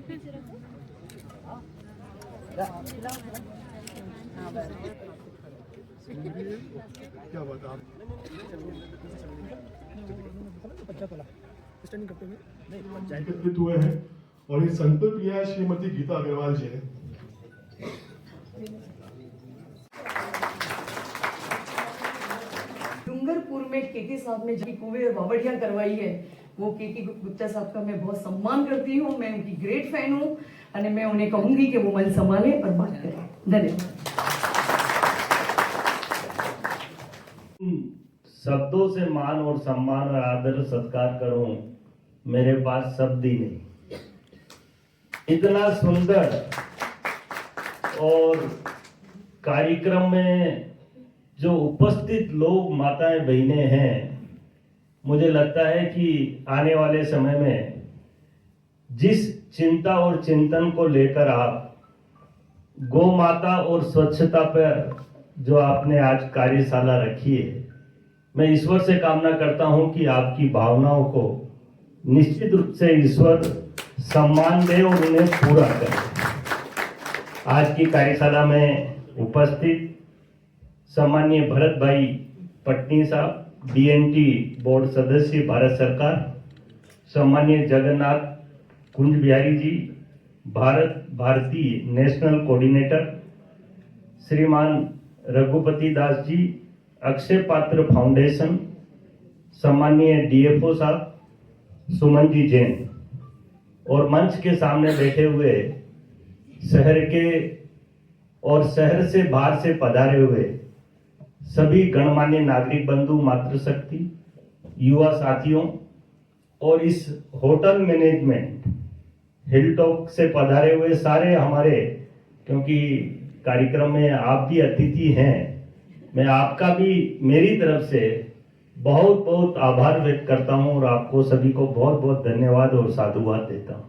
क्या बात आप नेतृत्व हुए हैं और ये संकल्प लिया है श्रीमती गीता अग्रवाल जी ने। डूंगरपुर में केके साहब ने जी कुएं और बावड़ियां करवाई है, वो केके गुप्ता साहब का मैं बहुत सम्मान करती हूँ। मैं उनकी ग्रेट फैन हूँ और मैं उन्हें कहूंगी कि वो मन संभाले और बात करें। धन्यवाद। शब्दों से मान और सम्मान और आदर सत्कार करूं, मेरे पास शब्द ही नहीं। इतना सुंदर और कार्यक्रम में जो उपस्थित लोग माताएं बहनें हैं, मुझे लगता है कि आने वाले समय में जिस चिंता और चिंतन को लेकर आप गौ माता और स्वच्छता पर जो आपने आज कार्यशाला रखी है, मैं ईश्वर से कामना करता हूं कि आपकी भावनाओं को निश्चित रूप से ईश्वर सम्मान दे और उन्हें पूरा करे। आज की कार्यशाला में उपस्थित सम्माननीय भरत भाई पटनी साहब, डीएनटी बोर्ड सदस्य भारत सरकार, सम्माननीय जगन्नाथ कुंज बिहारी जी, भारतीय नेशनल कोऑर्डिनेटर, श्रीमान रघुपति दास जी, अक्षय पात्र फाउंडेशन, सम्माननीय डीएफओ साहब सुमन जी जैन, और मंच के सामने बैठे हुए शहर के और शहर से बाहर से पधारे हुए सभी गणमान्य नागरिक बंधु, मातृशक्ति, युवा साथियों और इस होटल मैनेजमेंट हिलटॉप से पधारे हुए सारे हमारे, क्योंकि कार्यक्रम में आप भी अतिथि हैं, मैं आपका भी मेरी तरफ से बहुत बहुत आभार व्यक्त करता हूं और आपको सभी को बहुत बहुत धन्यवाद और साधुवाद देता हूं।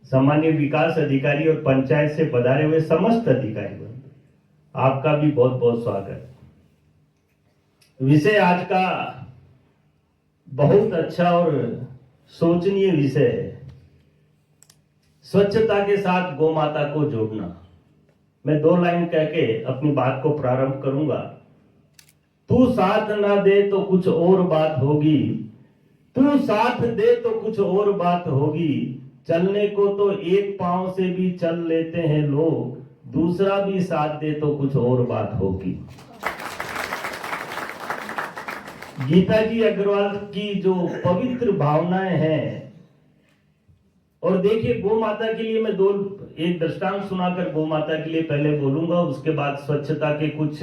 सामान्य विकास अधिकारी और पंचायत से पधारे हुए समस्त अधिकारी बंधु, आपका भी बहुत बहुत स्वागत। विषय आज का बहुत अच्छा और सोचनीय विषय है, स्वच्छता के साथ गौ माता को जोड़ना। मैं 2 लाइन कह के अपनी बात को प्रारंभ करूंगा। तू साथ ना दे तो कुछ और बात होगी, तू साथ दे तो कुछ और बात होगी, चलने को तो एक पांव से भी चल लेते हैं लोग, दूसरा भी साथ दे तो कुछ और बात होगी। गीता जी अग्रवाल की जो पवित्र भावनाएं हैं, और देखिए गौ माता के लिए मैं एक दृष्टांत सुनाकर गौ माता के लिए पहले बोलूंगा, उसके बाद स्वच्छता के कुछ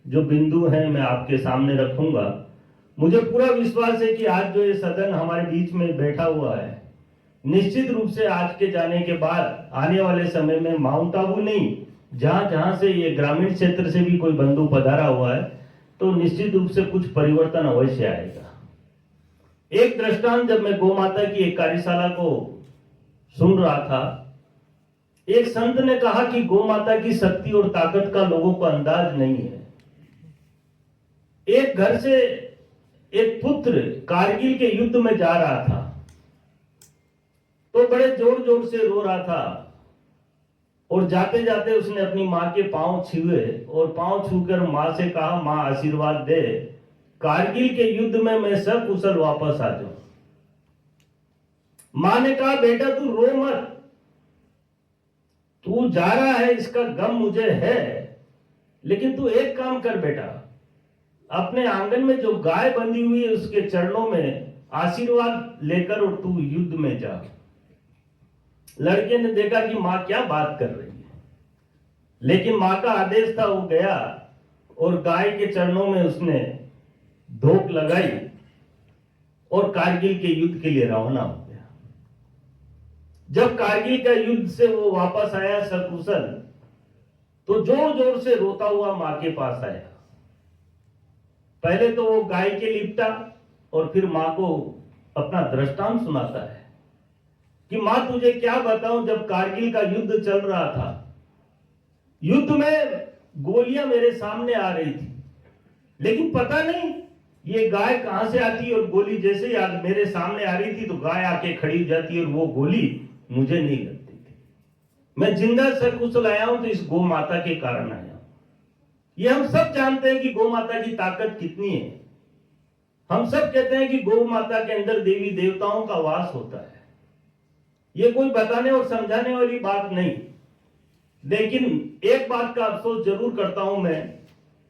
जो बिंदु हैं मैं आपके सामने रखूंगा। मुझे पूरा विश्वास है कि आज जो ये सदन हमारे बीच में बैठा हुआ है, निश्चित रूप से आज के जाने के बाद आने वाले समय में माउंट आबू नहीं, जहां जहां से ये ग्रामीण क्षेत्र से भी कोई बंधु पधारा हुआ है, तो निश्चित रूप से कुछ परिवर्तन अवश्य आएगा। एक दृष्टांत, जब मैं गौ माता की एक कार्यशाला को सुन रहा था, एक संत ने कहा कि गौ माता की शक्ति और ताकत का लोगों को अंदाज नहीं है। एक घर से एक पुत्र कारगिल के युद्ध में जा रहा था, तो बड़े जोर जोर से रो रहा था, और जाते जाते उसने अपनी मां के पांव छुए और पांव छूकर मां से कहा, मां आशीर्वाद दे, कारगिल के युद्ध में मैं सकुशल वापस आ जाऊं। मां ने कहा, बेटा तू रो मत, तू जा रहा है इसका गम मुझे है, लेकिन तू एक काम कर बेटा, अपने आंगन में जो गाय बंधी हुई है उसके चरणों में आशीर्वाद लेकर और तू युद्ध में जा। लड़के ने देखा कि मां क्या बात कर रही है, लेकिन मां का आदेश था, वो गया और गाय के चरणों में उसने धोक लगाई और कारगिल के युद्ध के लिए रवाना हो गया। जब कारगिल का युद्ध से वो वापस आया सकुशल, तो जोर जोर से रोता हुआ मां के पास आया। पहले तो वो गाय के लिपटा और फिर मां को अपना दृष्टांत सुनाता है कि मां तुझे क्या बताऊं, जब कारगिल का युद्ध चल रहा था, युद्ध में गोलियां मेरे सामने आ रही थी, लेकिन पता नहीं ये गाय कहां से आती, और गोली जैसे ही मेरे सामने आ रही थी तो गाय आके खड़ी हो जाती और वो गोली मुझे नहीं लगती। मैं जिंदा सकुशल आया हूं तो इस गौ माता के कारण आया हूं। ये हम सब जानते हैं कि गौ माता की ताकत कितनी है। हम सब कहते हैं कि गौ माता के अंदर देवी देवताओं का वास होता है। ये कोई बताने और समझाने वाली बात नहीं, लेकिन एक बात का अफसोस जरूर करता हूं मैं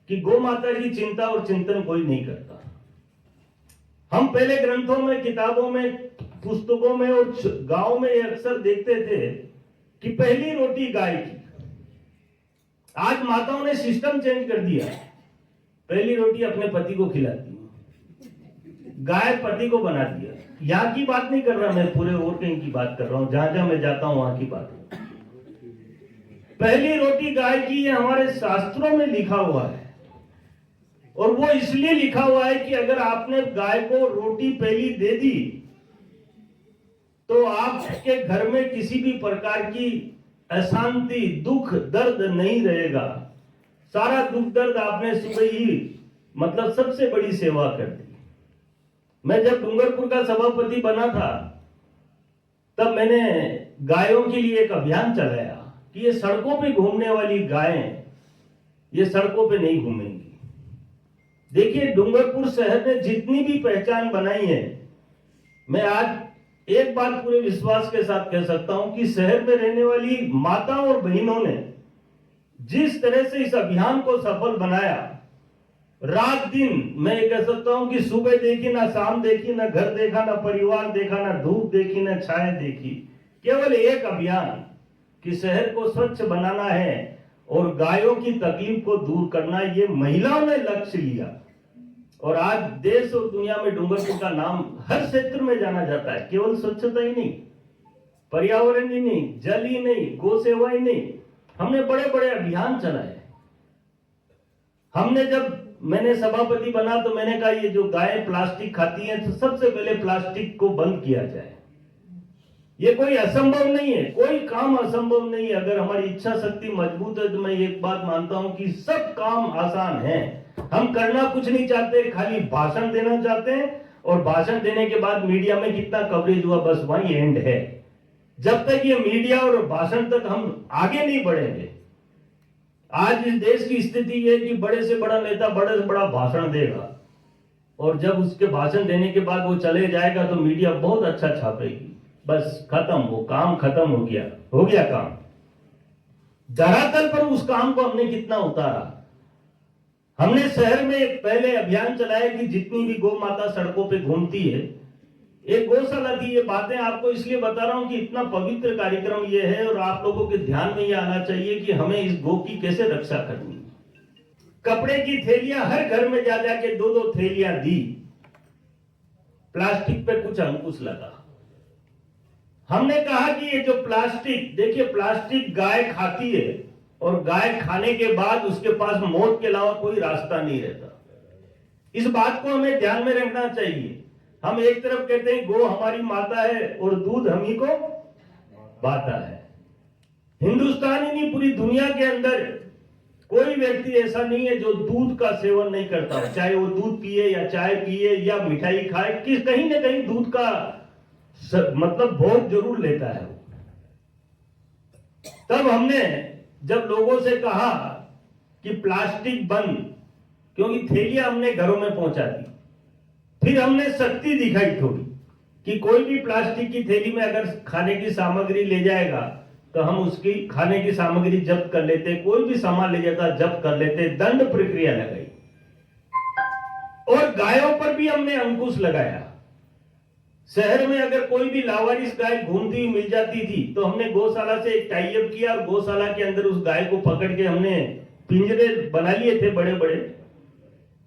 कि गौ माता की चिंता और चिंतन कोई नहीं करता। हम पहले ग्रंथों में, किताबों में, पुस्तकों में और गांव में ये अक्सर देखते थे कि पहली रोटी गाय की। आज माताओं ने सिस्टम चेंज कर दिया, पहली रोटी अपने पति को खिलाती है, गाय पति को बना दिया। यहाँ की बात नहीं कर रहा मैं, पूरे और कहीं की बात कर रहा हूं, जहां जहां मैं जाता हूं वहां की बात। पहली रोटी गाय की, ये हमारे शास्त्रों में लिखा हुआ है। और वो इसलिए लिखा हुआ है कि अगर आपने गाय को रोटी पहली दे दी तो आपके घर में किसी भी प्रकार की अशांति, दुख, दर्द नहीं रहेगा। सारा दुख दर्द आपने सुबह ही मतलब सबसे बड़ी सेवा कर दी। मैं जब डूंगरपुर का सभापति बना था तब मैंने गायों के लिए एक अभियान चलाया कि ये सड़कों पे घूमने वाली गायें ये सड़कों पे नहीं घूमेंगी। देखिए, डूंगरपुर शहर ने जितनी भी पहचान बनाई है, मैं आज एक बात पूरे विश्वास के साथ कह सकता हूं कि शहर में रहने वाली माताओं और बहनों ने जिस तरह से इस अभियान को सफल बनाया, रात दिन मैं ये कह सकता हूं कि सुबह देखी ना शाम देखी, ना घर देखा, ना परिवार देखा, ना धूप देखी, ना छाया देखी, केवल एक अभियान कि शहर को स्वच्छ बनाना है और गायों की तकलीफ को दूर करना, ये महिलाओं ने लक्ष्य लिया। और आज देश और दुनिया में डूंगरपुर का नाम हर क्षेत्र में जाना जाता है। केवल स्वच्छता ही नहीं, पर्यावरण ही नहीं, जल ही नहीं, गौ सेवा ही नहीं, हमने बड़े बड़े अभियान चलाए। हमने जब मैंने सभापति बना तो मैंने कहा ये जो गाय प्लास्टिक खाती हैं तो सबसे पहले प्लास्टिक को बंद किया जाए। ये कोई असंभव नहीं है, कोई काम असंभव नहीं है। अगर हमारी इच्छा शक्ति मजबूत है तो मैं एक बात मानता हूं कि सब काम आसान है। हम करना कुछ नहीं चाहते, खाली भाषण देना चाहते हैं, और भाषण देने के बाद मीडिया में कितना कवरेज हुआ बस वही एंड है। जब तक ये मीडिया और भाषण तक हम आगे नहीं बढ़ेंगे। आज इस देश की स्थिति ये है कि बड़े से बड़ा नेता बड़े से बड़ा भाषण देगा और जब उसके भाषण देने के बाद वो चले जाएगा तो मीडिया बहुत अच्छा छापेगी, बस खत्म, वो काम खत्म हो गया काम। धरातल पर उस काम को हमने कितना उतारा। हमने शहर में एक पहले अभियान चलाया कि जितनी भी गौ माता सड़कों पे घूमती है, एक गौशाला थी। ये बातें आपको इसलिए बता रहा हूं कि इतना पवित्र कार्यक्रम ये है और आप लोगों के ध्यान में ये आना चाहिए कि हमें इस गौ की कैसे रक्षा करनी है। कपड़े की थैलियां हर घर में जा जाके 2-2 थैलियां दी। प्लास्टिक पे कुछ अंकुश लगा। हमने कहा कि ये जो प्लास्टिक, देखिए प्लास्टिक गाय खाती है और गाय खाने के बाद उसके पास मौत के अलावा कोई रास्ता नहीं रहता। इस बात को हमें ध्यान में रखना चाहिए। हम एक तरफ कहते हैं गौ हमारी माता है और दूध हम ही को बाता है। हिंदुस्तान ही नहीं, पूरी दुनिया के अंदर कोई व्यक्ति ऐसा नहीं है जो दूध का सेवन नहीं करता हो, चाहे वो दूध पिए या चाय पिए या मिठाई खाए, कि कहीं ना कहीं दूध का मतलब भोग जरूर लेता है। तब हमने जब लोगों से कहा कि प्लास्टिक बंद, क्योंकि थैलियां हमने घरों में पहुंचा दी, फिर हमने शक्ति दिखाई थोड़ी कि कोई भी प्लास्टिक की थैली में अगर खाने की सामग्री ले जाएगा तो हम उसकी खाने की सामग्री जब्त कर लेते, कोई भी सामान ले जाता जब्त कर लेते, दंड प्रक्रिया लगाई। और गायों पर भी हमने अंकुश लगाया। शहर में अगर कोई भी लावारिस गाय घूमती हुई मिल जाती थी तो हमने गौशाला से एक टाई अप किया और गौशाला के अंदर उस गाय को पकड़ के हमने पिंजरे बना लिए थे बड़े बड़े,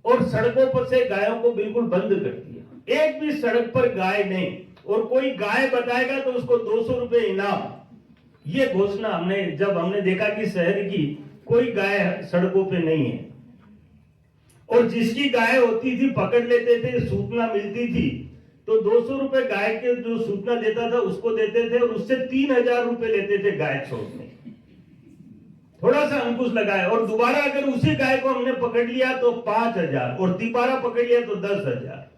और सड़कों पर से गायों को बिल्कुल बंद कर दिया। एक भी सड़क पर गाय नहीं, और कोई गाय बताएगा तो उसको 200 रुपए इनाम। ये घोषणा हमने जब हमने देखा कि शहर की कोई गाय सड़कों पे नहीं है, और जिसकी गाय होती थी पकड़ लेते थे, सूचना मिलती थी तो 200 रुपए गाय के जो सूचना देता था उसको देते थे, और उससे 3000 रुपए लेते थे गाय छोड़ने। थोड़ा सा अंकुश लगाया, और दोबारा अगर उसी गाय को हमने पकड़ लिया तो 5000, और दोबारा पकड़ लिया तो 10,000।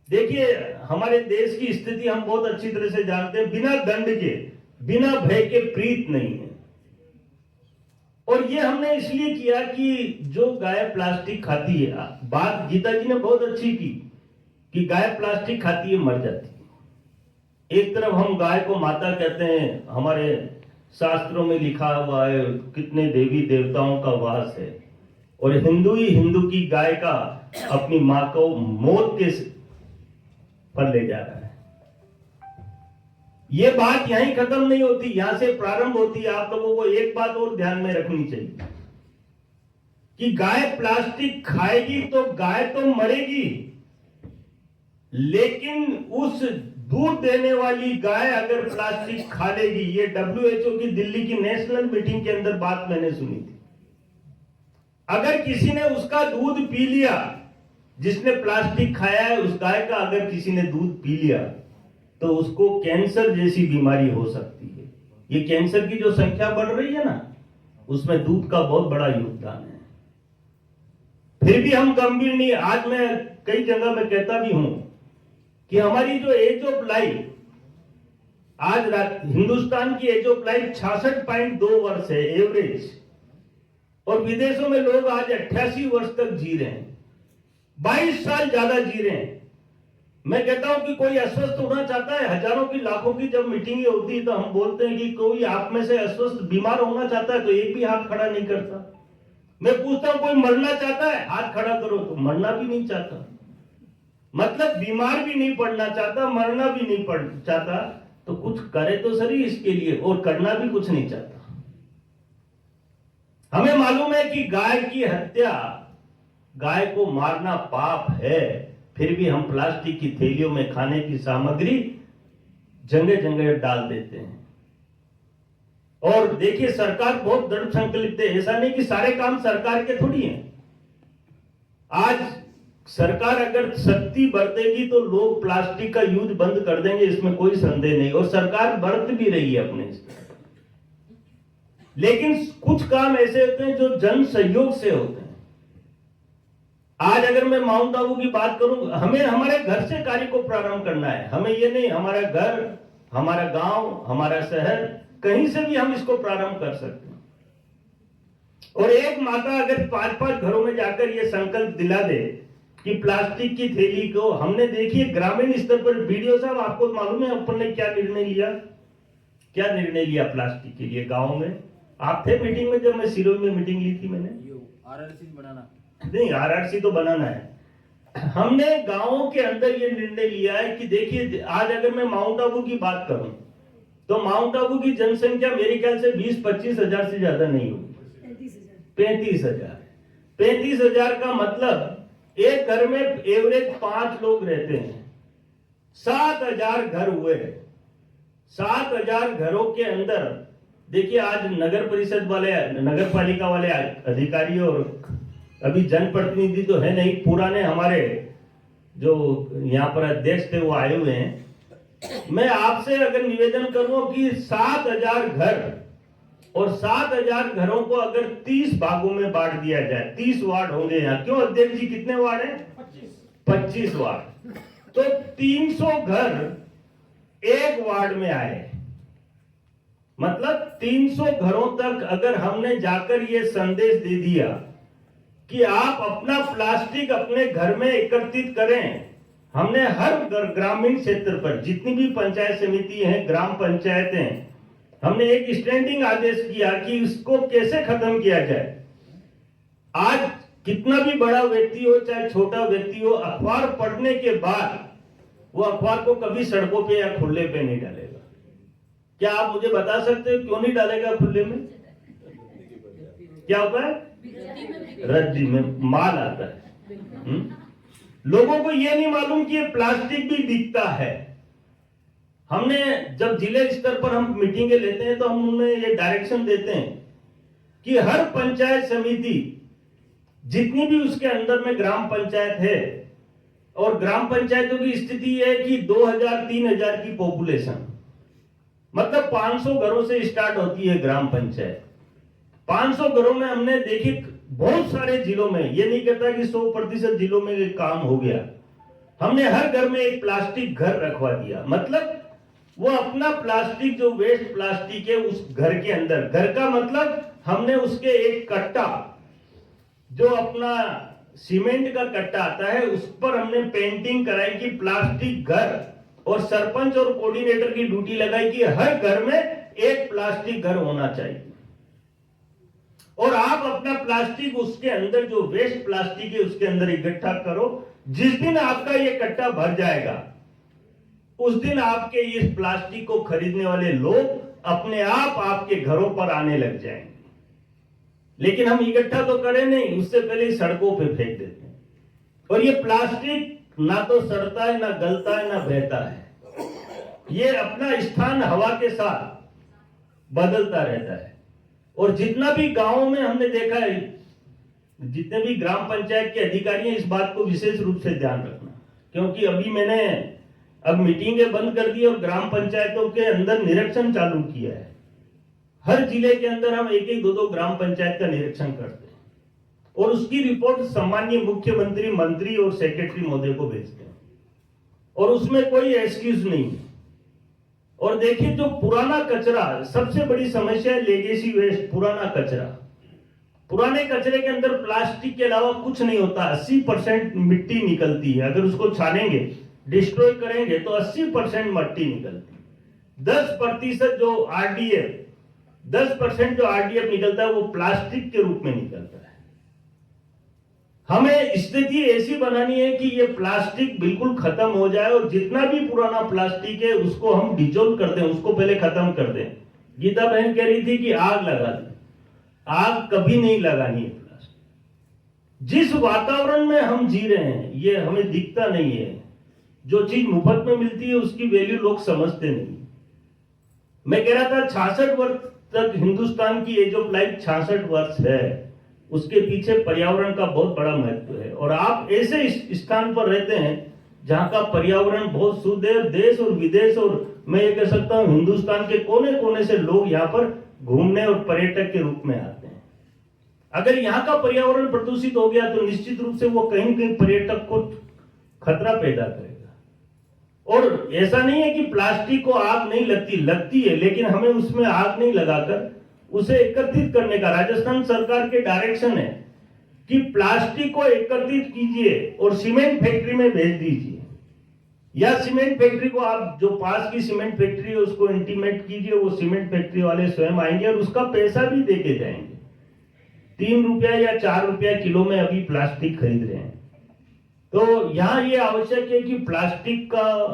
देखिए हमारे देश की स्थिति हम बहुत अच्छी तरह से जानते हैं। बिना दंड के बिना भय के प्रीत नहीं है। और ये हमने इसलिए किया कि जो गाय प्लास्टिक खाती है, बात गीता जी ने बहुत अच्छी की कि गाय प्लास्टिक खाती है मर जाती है। एक तरफ हम गाय को माता कहते हैं, हमारे शास्त्रों में लिखा हुआ है कितने देवी देवताओं का वास है, और हिंदू ही हिंदू की गाय का अपनी मां को मौत के पर ले जा रहा है। ये बात यहीं खत्म नहीं होती, यहां से प्रारंभ होती है। आप लोगों को एक बात और ध्यान में रखनी चाहिए कि गाय प्लास्टिक खाएगी तो गाय तो मरेगी, लेकिन उस दूध देने वाली गाय अगर प्लास्टिक खा लेगी, ये WHO की दिल्ली की नेशनल मीटिंग के अंदर बात मैंने सुनी थी। अगर किसी ने उसका दूध पी लिया, जिसने प्लास्टिक खाया है उस गाय का अगर किसी ने दूध पी लिया, तो उसको कैंसर जैसी बीमारी हो सकती है। ये कैंसर की जो संख्या बढ़ रही है ना, उसमें दूध का बहुत बड़ा योगदान है। फिर भी हम गंभीर नहीं। आज मैं कई जगह में कहता भी हूं कि हमारी जो एज ऑफ लाइफ, आज हिंदुस्तान की एज ऑफ लाइफ 66.2 वर्ष है एवरेज, और विदेशों में लोग आज 88 वर्ष तक जी रहे हैं, 22 साल ज्यादा जी रहे हैं। मैं कहता हूं कि कोई अस्वस्थ होना चाहता है? हजारों की लाखों की जब मीटिंगें होती है तो हम बोलते हैं कि कोई आप में से अस्वस्थ बीमार होना चाहता है, तो एक भी हाथ खड़ा नहीं करता। मैं पूछता हूं कोई मरना चाहता है? हाथ खड़ा करो। तो मरना भी नहीं चाहता, मतलब बीमार भी नहीं पड़ना चाहता, मरना भी नहीं चाहता, तो कुछ करे तो सही इसके लिए, और करना भी कुछ नहीं चाहता। हमें मालूम है कि गाय की हत्या, गाय को मारना पाप है, फिर भी हम प्लास्टिक की थैलियों में खाने की सामग्री जगह जगह डाल देते हैं। और देखिए सरकार बहुत दृढ़ संकल्पित है, ऐसा नहीं कि सारे काम सरकार के थोड़ी हैं। आज सरकार अगर सख्ती बरतेगी तो लोग प्लास्टिक का यूज बंद कर देंगे, इसमें कोई संदेह नहीं, और सरकार बरत भी रही है अपने इसमें। लेकिन कुछ काम ऐसे होते हैं जो जन सहयोग से होते हैं। आज अगर मैं माउंट आबू की बात करूं, हमें हमारे घर से कार्य को प्रारंभ करना है। हमें ये नहीं, हमारा घर, हमारा गांव, हमारा शहर, कहीं से भी हम इसको प्रारंभ कर सकते हैं। और एक माता अगर 5-5 घरों में जाकर ये संकल्प दिला दे कि प्लास्टिक की थैली को, हमने देखिए ग्रामीण स्तर पर, वीडियो साहब आपको मालूम है अपन ने क्या निर्णय लिया? क्या निर्णय लिया प्लास्टिक के लिए गाँव में? आप थे मीटिंग में जब मैं सिरोही में मीटिंग ली थी? मैंने RRC बनाना नहीं, RRC तो बनाना है। हमने गांवों के अंदर ये निर्णय लिया है कि देखिए आज अगर मैं माउंट आबू की बात करूं तो माउंट आबू की जनसंख्या मेरे ख्याल से 20-25 हजार से ज्यादा नहीं होगी, 35,000। 35,000 का मतलब एक घर में एवरेज 5 लोग रहते हैं, 7,000 घर हुए। 7,000 घरों के अंदर देखिए आज नगर परिषद वाले, नगर पालिका वाले अधिकारी और अभी जनप्रतिनिधि तो है नहीं, पुराने हमारे जो यहाँ पर अध्यक्ष थे वो आए हुए हैं। मैं आपसे अगर निवेदन करूं कि 7,000 घर और 7,000 घरों को अगर 30 भागों में बांट दिया जाए, 30 वार्ड होंगे यहाँ। क्यों अध्यक्ष जी, कितने वार्ड हैं? 25 वार्ड। तो 300 घर एक वार्ड में आए, मतलब 300 घरों तक अगर हमने जाकर ये संदेश दे दिया कि आप अपना प्लास्टिक अपने घर में एकत्रित करें। हमने हर ग्रामीण क्षेत्र पर जितनी भी पंचायत समिति हैं, ग्राम पंचायतें, हमने एक स्टैंडिंग आदेश किया कि इसको कैसे खत्म किया जाए। आज कितना भी बड़ा व्यक्ति हो चाहे छोटा व्यक्ति हो, अखबार पढ़ने के बाद वो अखबार को कभी सड़कों पे या खुले पे नहीं डालेगा। क्या आप मुझे बता सकते हो क्यों नहीं डालेगा खुले में? क्या होता है? रद्दी में माल आता है। लोगों को ये नहीं मालूम कि ये प्लास्टिक भी बिकता है। हमने जब जिले स्तर पर हम मीटिंगें लेते हैं तो हम उन्हें ये डायरेक्शन देते हैं कि हर पंचायत समिति जितनी भी उसके अंदर में ग्राम पंचायत है, और ग्राम पंचायतों की स्थिति है कि 2,000-3,000 की पॉपुलेशन, मतलब 500 घरों से स्टार्ट होती है ग्राम पंचायत। 500 घरों में हमने देखी बहुत सारे जिलों में, ये नहीं कहता कि 100% जिलों में काम हो गया, हमने हर घर में एक प्लास्टिक घर रखवा दिया। मतलब वो अपना प्लास्टिक, जो वेस्ट प्लास्टिक है उस घर के अंदर, घर का मतलब हमने उसके एक कट्टा, जो अपना सीमेंट का कट्टा आता है, उस पर हमने पेंटिंग कराई कि प्लास्टिक घर, और सरपंच और कोऑर्डिनेटर की ड्यूटी लगाई कि हर घर में एक प्लास्टिक घर होना चाहिए। और आप अपना प्लास्टिक उसके अंदर, जो वेस्ट प्लास्टिक है उसके अंदर इकट्ठा करो। जिस दिन आपका ये कट्टा भर जाएगा, उस दिन आपके इस प्लास्टिक को खरीदने वाले लोग अपने आप आपके घरों पर आने लग जाएंगे। लेकिन हम इकट्ठा तो करें नहीं, उससे पहले सड़कों पे फेंक देते हैं। और ये प्लास्टिक ना तो सड़ता है, ना गलता है, ना बहता है। ये अपना स्थान हवा के साथ बदलता रहता है। और जितना भी गांवों में हमने देखा है, जितने भी ग्राम पंचायत के अधिकारी हैं, इस बात को विशेष रूप से ध्यान रखना, क्योंकि अभी मैंने अब मीटिंगें बंद कर दी और ग्राम पंचायतों के अंदर निरीक्षण चालू किया है। हर जिले के अंदर हम एक एक दो ग्राम पंचायत का निरीक्षण करते हैं और उसकी रिपोर्ट सम्माननीय मुख्यमंत्री, मंत्री और सेक्रेटरी महोदय को भेजते हैं, और उसमें कोई एक्सक्यूज नहीं है। और देखिए, जो पुराना कचरा, सबसे बड़ी समस्या है लेगेसी वेस्ट, पुराना कचरा। पुराने कचरे के अंदर प्लास्टिक के अलावा कुछ नहीं होता। 80% मिट्टी निकलती है। अगर उसको छानेंगे, डिस्ट्रॉय करेंगे तो 80% मिट्टी निकलती है। 10% जो आरडीएफ 10% जो आरडीएफ निकलता है वो प्लास्टिक के रूप में निकलता है। हमें स्थिति ऐसी बनानी है कि ये प्लास्टिक बिल्कुल खत्म हो जाए, और जितना भी पुराना प्लास्टिक है उसको हम डिजोल्व कर दें, उसको पहले खत्म कर दें। गीता बहन कह रही थी कि आग लगा दें, आग कभी नहीं लगानी है। प्लास्टिक, जिस वातावरण में हम जी रहे हैं, ये हमें दिखता नहीं है। जो चीज मुफ्त में मिलती है उसकी वैल्यू लोग समझते नहीं। मैं कह रहा था 66 वर्ष तक हिंदुस्तान की एज ऑफ लाइफ 66 वर्ष है। उसके पीछे पर्यावरण का बहुत बड़ा महत्व है। और आप ऐसे स्थान पर रहते हैं जहां का पर्यावरण बहुत शुद्ध है। देश और विदेश, और मैं ये कह सकता हूं हिंदुस्तान के कोने कोने से लोग यहाँ पर घूमने और पर्यटक के रूप में आते हैं। अगर यहाँ का पर्यावरण प्रदूषित हो गया तो निश्चित रूप से वो कहीं कहीं पर्यटक को खतरा पैदा करेगा। और ऐसा नहीं है कि प्लास्टिक को आग नहीं लगती है, लेकिन हमें उसमें आग नहीं लगाकर उसे एकत्रित करने का राजस्थान सरकार के डायरेक्शन है कि प्लास्टिक को एकत्रित कीजिए और सीमेंट फैक्ट्री में भेज दीजिए, या सीमेंट फैक्ट्री को आप जो पास की सीमेंट फैक्ट्री है उसको इंटीमेट कीजिए। वो सीमेंट फैक्ट्री वाले स्वयं आएंगे और उसका पैसा भी देके जाएंगे। 3 रुपया या 4 रुपया किलो में अभी प्लास्टिक खरीद रहे हैं। तो यहाँ ये आवश्यक है कि प्लास्टिक का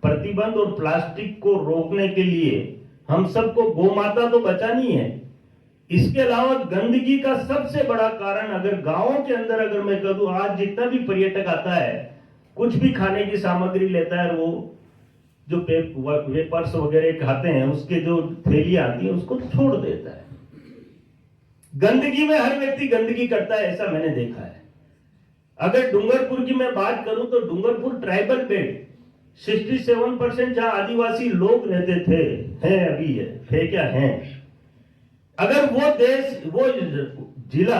प्रतिबंध और प्लास्टिक को रोकने के लिए हम सबको गोमाता तो बचानी है। इसके अलावा गंदगी का सबसे बड़ा कारण, अगर गांवों के अंदर अगर मैं कहूं, आज जितना भी पर्यटक आता है, कुछ भी खाने की सामग्री लेता है, वो जो वेपर्स वगैरह खाते हैं उसके जो थैली आती है उसको छोड़ देता है। गंदगी में हर व्यक्ति गंदगी करता है, ऐसा मैंने देखा है। अगर डूंगरपुर की मैं बात करूं तो डूंगरपुर ट्राइबल बेल्ट 67% जहां आदिवासी लोग रहते थे, हैं अभी है क्या है। अगर वो जिला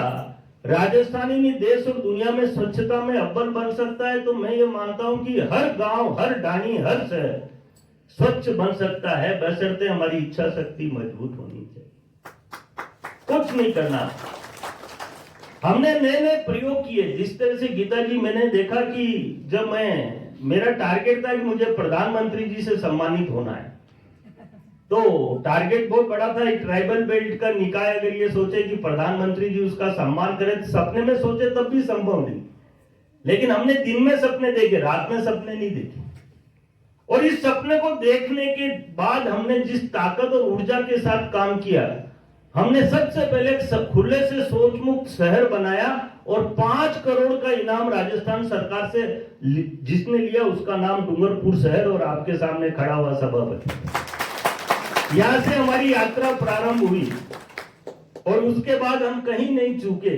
राजस्थान ही नहीं देश और दुनिया में स्वच्छता में अव्वल बन सकता है, तो मैं ये मानता हूं कि हर गांव, हर डाणी, हर शहर स्वच्छ बन सकता है, बशर्ते हमारी इच्छा शक्ति मजबूत होनी चाहिए। कुछ नहीं करना। हमने नए नए प्रयोग किए। जिस तरह से गीता जी, मैंने देखा कि जब मेरा टारगेट था कि मुझे प्रधानमंत्री जी से सम्मानित होना है, तो टारगेट बहुत बड़ा था। एक ट्राइबल बेल्ट का निकाय अगर ये सोचे कि प्रधानमंत्री जी उसका सम्मान करें, तो सपने में सोचे तब भी संभव नहीं। लेकिन हमने दिन में सपने देखे, रात में सपने नहीं देखे। और इस सपने को देखने के बाद हमने जिस ताकत और ऊर्जा के साथ काम किया, हमने सबसे पहले खुले से सोच मुक्त शहर बनाया, और 5 करोड़ का इनाम राजस्थान सरकार से जिसने लिया उसका नाम डूंगरपुर शहर, और आपके सामने खड़ा हुआ सभापति। यहां से हमारी यात्रा प्रारंभ हुई, और उसके बाद हम कहीं नहीं चूके।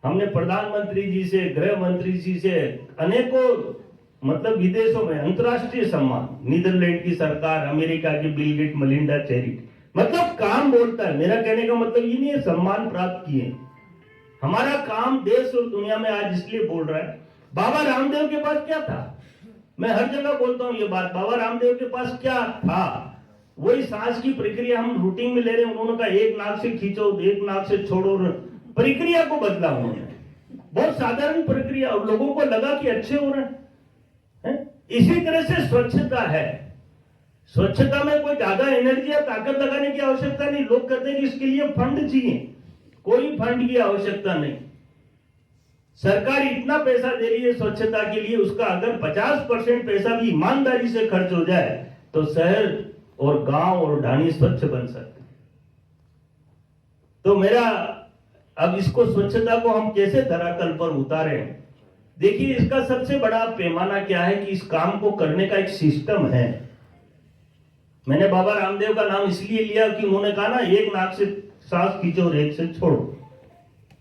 हमने प्रधानमंत्री जी से, गृह मंत्री जी से अनेकों मतलब विदेशों में अंतर्राष्ट्रीय सम्मान, नीदरलैंड की सरकार, अमेरिका की बिल गेट, मलिंडा चैरिटी, मतलब काम बोलता है। मेरा कहने का मतलब ये नहीं है सम्मान प्राप्त किए, हमारा काम देश और दुनिया में आज इसलिए बोल रहा है। बाबा रामदेव के पास क्या था? मैं हर जगह बोलता हूं ये बात, बाबा रामदेव के पास क्या था? वही सांस की प्रक्रिया हम रूटीन में ले रहे हैं। उन्होंने कहा एक नाक से खींचो, एक नाक से छोड़ो, प्रक्रिया को बदला उन्होंने, बहुत साधारण प्रक्रिया, और लोगों को लगा कि अच्छे हो रहे हैं। इसी तरह से स्वच्छता है। स्वच्छता में कोई ज्यादा एनर्जी या ताकत लगाने की आवश्यकता नहीं। लोग कहते हैं कि इसके लिए फंड चाहिए, कोई फंड की आवश्यकता नहीं। सरकार इतना पैसा दे रही है स्वच्छता के लिए, उसका अगर 50% पैसा भी ईमानदारी से खर्च हो जाए तो शहर और गांव और ढाणी स्वच्छ बन सकते हैं। तो मेरा अब इसको स्वच्छता को हम कैसे धरातल पर उतारे? देखिए, इसका सबसे बड़ा पैमाना क्या है कि इस काम को करने का एक सिस्टम है। मैंने बाबा रामदेव का नाम इसलिए लिया कि उन्होंने कहा ना, एक नाक से सांस खींचो और एक से छोड़ो,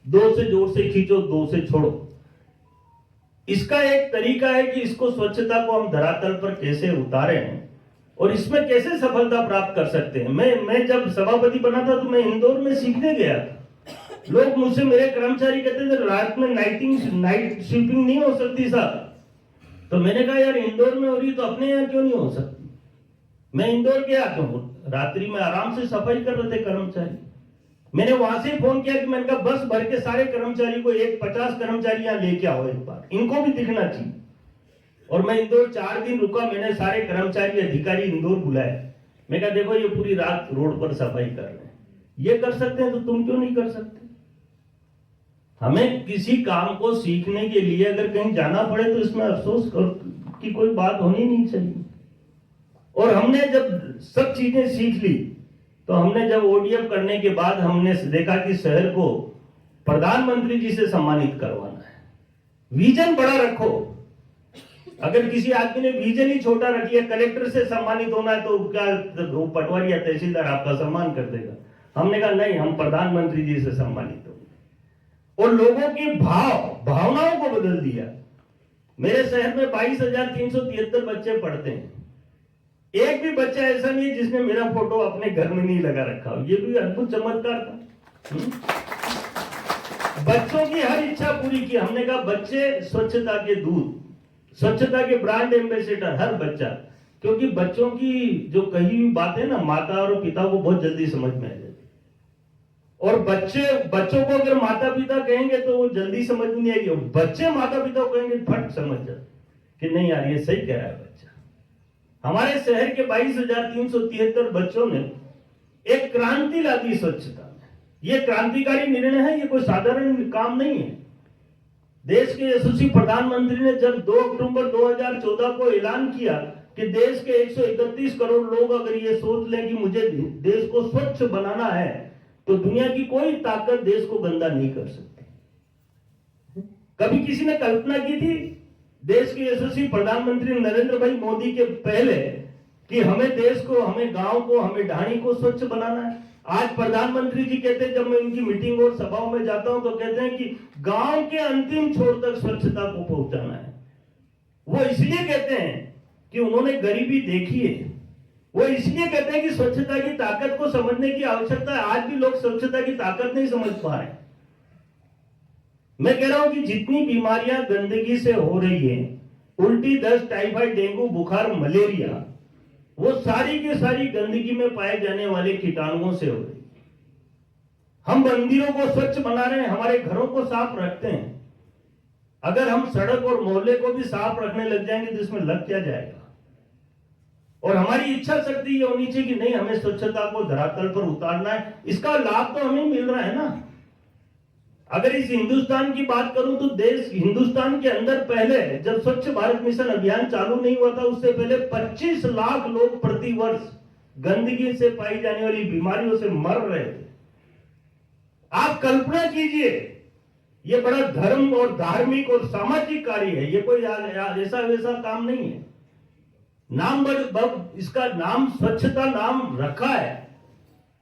दो से जोर से खींचो, दो से छोड़ो। इसका एक तरीका है कि इसको स्वच्छता को हम धरातल पर कैसे उतारे हैं और इसमें कैसे सफलता प्राप्त कर सकते हैं। मैं जब सभापति बना था तो मैं इंदौर में सीखने गया था। लोग मुझसे, मेरे कर्मचारी कहते थे रात में नाइट स्वीपिंग नहीं हो सकती साहब। तो मैंने कहा यार, इंदौर में हो रही तो अपने यहाँ क्यों नहीं हो सकती? मैं इंदौर गया तो रात्रि में आराम से सफाई कर रहे थे कर्मचारी। मैंने वहां से फोन किया कि मैंने कहा बस भर के सारे कर्मचारी को, एक 50 कर्मचारी यहाँ लेके आओ एक बार, इनको भी दिखना चाहिए। और मैं इंदौर 4 दिन रुका। मैंने सारे कर्मचारी अधिकारी इंदौर बुलाए। मैं कहा देखो, ये पूरी रात रोड पर सफाई कर रहे हैं, ये कर सकते हैं तो तुम क्यों नहीं कर सकते? हमें किसी काम को सीखने के लिए अगर कहीं जाना पड़े तो इसमें अफसोस की कोई बात होनी नहीं चाहिए। और हमने जब सब चीजें सीख ली तो हमने जब ओडीएफ करने के बाद हमने देखा कि शहर को प्रधानमंत्री जी से सम्मानित करवाना है। विजन बड़ा रखो। अगर किसी आदमी ने विजन ही छोटा रख लिया, कलेक्टर से सम्मानित होना है तो क्या वो पटवारी या तहसीलदार आपका सम्मान कर देगा? हमने कहा नहीं, हम प्रधानमंत्री जी से सम्मानित होंगे। और लोगों की भावनाओं को बदल दिया। मेरे शहर में 22,373 बच्चे पढ़ते हैं। एक भी बच्चा ऐसा नहीं है जिसने मेरा फोटो अपने घर में नहीं लगा रखा हो। ये भी अद्भुत चमत्कार था। बच्चों की हर इच्छा पूरी की। हमने कहा बच्चे स्वच्छता के दूत, स्वच्छता के ब्रांड एम्बेसडर, हर बच्चा। क्योंकि बच्चों की जो कही हुई बातें ना, माता और पिता को बहुत जल्दी समझ में आ जाती। और बच्चों को अगर माता पिता कहेंगे तो वो जल्दी समझ में नहीं आएगी। बच्चे माता पिता को कहेंगे फट समझ जाते कि नहीं यार, ये सही कह रहा है बच्चा। हमारे शहर के 22,373 बच्चों ने एक क्रांति ला दी स्वच्छता में। ये क्रांतिकारी निर्णय है, ये कोई साधारण काम नहीं है। देश के यशस्वी प्रधानमंत्री ने जब 2 अक्टूबर 2014 को ऐलान किया कि देश के 131 करोड़ लोग अगर ये सोच लें कि मुझे देश को स्वच्छ बनाना है तो दुनिया की कोई ताकत देश को गंदा नहीं कर सकती। कभी किसी ने कल्पना की थी देश के यशस्वी प्रधानमंत्री नरेंद्र भाई मोदी के पहले कि हमें देश को, हमें गांव को, हमें ढाणी को स्वच्छ बनाना है? आज प्रधानमंत्री जी कहते हैं, जब मैं उनकी मीटिंग और सभाओं में जाता हूं तो कहते हैं कि गांव के अंतिम छोर तक स्वच्छता को पहुंचाना है। वो इसलिए कहते हैं कि उन्होंने गरीबी देखी है। वो इसलिए कहते हैं कि स्वच्छता की ताकत को समझने की आवश्यकता है। आज भी लोग स्वच्छता की ताकत नहीं समझ पा रहे। मैं कह रहा हूं कि जितनी बीमारियां गंदगी से हो रही है, उल्टी, दस्त, टाइफाइड, डेंगू, बुखार, मलेरिया, वो सारी की सारी गंदगी में पाए जाने वाले कीटाणुओं से हो रही है। हम मंदिरों को स्वच्छ बना रहे हैं, हमारे घरों को साफ रखते हैं। अगर हम सड़क और मोहल्ले को भी साफ रखने लग जाएंगे तो इसमें लग क्या जाएगा? और हमारी इच्छा शक्ति ये होनी चाहिए कि नहीं, हमें स्वच्छता को धरातल पर उतारना है। इसका लाभ तो हमें मिल रहा है ना। अगर इस हिंदुस्तान की बात करूं तो देश, हिंदुस्तान के अंदर पहले जब स्वच्छ भारत मिशन अभियान चालू नहीं हुआ था, उससे पहले 25 लाख लोग प्रति वर्ष गंदगी से पाई जाने वाली बीमारियों से मर रहे थे। आप कल्पना कीजिए, ये बड़ा धर्म और धार्मिक और सामाजिक कार्य है। ये कोई ऐसा वैसा काम नहीं है। इसका नाम स्वच्छता नाम रखा है,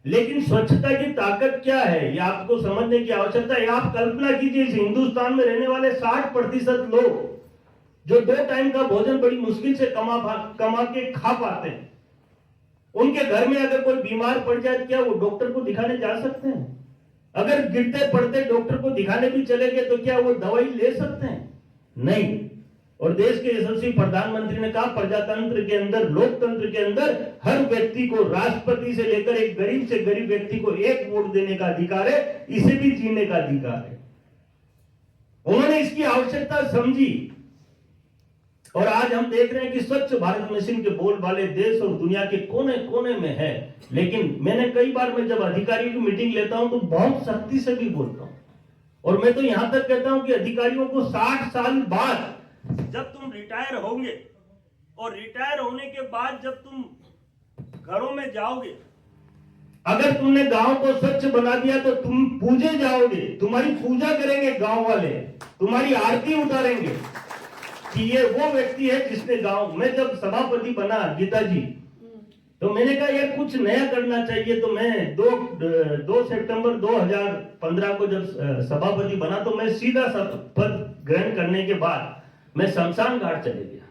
लेकिन स्वच्छता की ताकत क्या है ये आपको समझने की आवश्यकता है। आप कल्पना कीजिए, इस हिंदुस्तान में रहने वाले 60% लोग जो 2 टाइम का भोजन बड़ी मुश्किल से कमा के खा पाते हैं, उनके घर में अगर कोई बीमार पड़ जाए, क्या वो डॉक्टर को दिखाने जा सकते हैं? अगर गिरते पड़ते डॉक्टर को दिखाने भी चले गए तो क्या वो दवाई ले सकते हैं? नहीं। और देश के यशस्वी प्रधानमंत्री ने कहा प्रजातंत्र के अंदर, लोकतंत्र के अंदर हर व्यक्ति को, राष्ट्रपति से लेकर एक गरीब से गरीब व्यक्ति को एक वोट देने का अधिकार है, इसे भी जीने का अधिकार है। उन्होंने इसकी आवश्यकता समझी और आज हम देख रहे हैं कि स्वच्छ भारत मिशन के बोलबाले देश और दुनिया के कोने कोने में है। लेकिन मैंने कई बार, मैं जब अधिकारियों की मीटिंग लेता हूं तो बहुत सख्ती से भी बोलता हूं, और मैं तो यहां तक कहता हूं कि अधिकारियों को 60 साल बाद जब तुम रिटायर होंगे और रिटायर होने के बाद जब तुम घरों में जाओगे, अगर तुमने गांव को स्वच्छ बना दिया तो तुम पूजे जाओगे, तुम्हारी पूजा करेंगे गांव वाले, तुम्हारी आरती उतारेंगे कि ये वो व्यक्ति है जिसने गांव। मैं जब सभापति बना गीता जी, तो मैंने कहा यार कुछ नया करना चाहिए। तो मैं 2 सितंबर 2015 को जब सभापति बना तो मैं सीधा पद ग्रहण करने के बाद मैं शमशान घाट चले गया।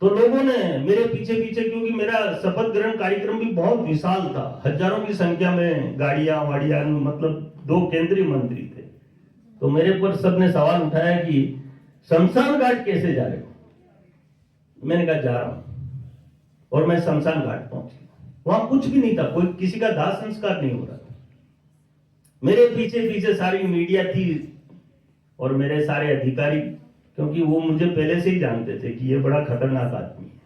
तो लोगों ने मेरे पीछे पीछे, क्योंकि मेरा शपथ ग्रहण कार्यक्रम भी बहुत विशाल था, हजारों की संख्या में गाड़ियां वाड़ियां, मतलब 2 केंद्रीय मंत्री थे, तो मेरे पर सबने सवाल उठाया कि शमशान घाट कैसे जा रहे हो। मैंने कहा जा रहा हूं, और मैं शमशान घाट पहुंच गया। वहां कुछ भी नहीं था, कोई किसी का दाह संस्कार नहीं हो रहा था। मेरे पीछे पीछे सारी मीडिया थी और मेरे सारे अधिकारी, क्योंकि वो मुझे पहले से ही जानते थे कि ये बड़ा खतरनाक आदमी है,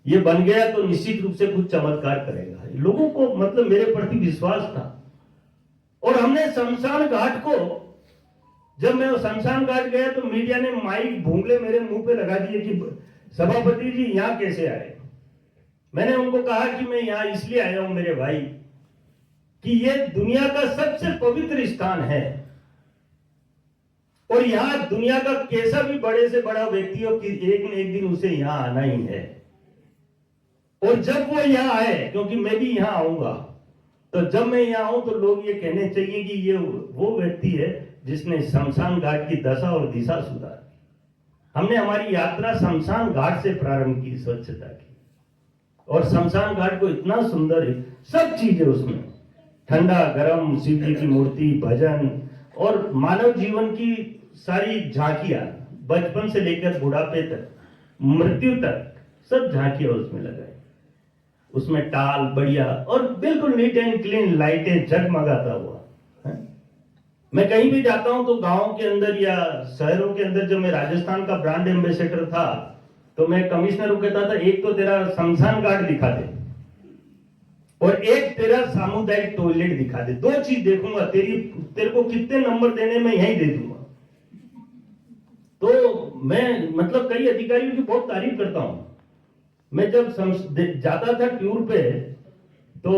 ये बन गया तो निश्चित रूप से कुछ चमत्कार करेगा। लोगों को मतलब मेरे प्रति विश्वास था। और हमने शमशान घाट को, जब मैं शमशान घाट गया तो मीडिया ने माइक भूंगले मेरे मुंह पे लगा दिए कि सभापति जी यहां कैसे आए। मैंने उनको कहा कि मैं यहां इसलिए आया हूं मेरे भाई कि ये दुनिया का सबसे पवित्र स्थान है, और यहां दुनिया का कैसा भी बड़े से बड़ा व्यक्ति हो कि एक न एक दिन उसे यहां आना ही है। और जब वो यहां आए, क्योंकि मैं भी यहां आऊंगा, तो जब मैं यहां आऊं तो लोग ये कहने चाहिए कि ये वो व्यक्ति है जिसने शमशान घाट की दशा और दिशा सुधारी। हमने हमारी यात्रा शमशान घाट से प्रारंभ की, स्वच्छता की, और शमशान घाट को इतना सुंदर है, सब चीजें उसमें, ठंडा गरम, शिव जी की मूर्ति, भजन और मानव जीवन की सारी झांकियां, बचपन से लेकर बुढ़ापे तक, मृत्यु तक, सब झांकियां उसमें लगाई। उसमें टाल बढ़िया और बिल्कुल नीट एंड क्लीन, लाइटें जगमगाता हुआ। मैं कहीं भी जाता हूं तो गांव के अंदर या शहरों के अंदर, जब मैं राजस्थान का ब्रांड एम्बेसडर था तो मैं कमिश्नर को कहता था एक तो तेरा शमशान घाट दिखा दे और एक तेरा सामुदायिक टॉयलेट दिखा दे, 2 चीज देखूंगा, तेरे को कितने नंबर देने में यही दे दूंगा। तो मैं मतलब कई अधिकारियों की बहुत तारीफ करता हूं। मैं जब जाता था टूर पे तो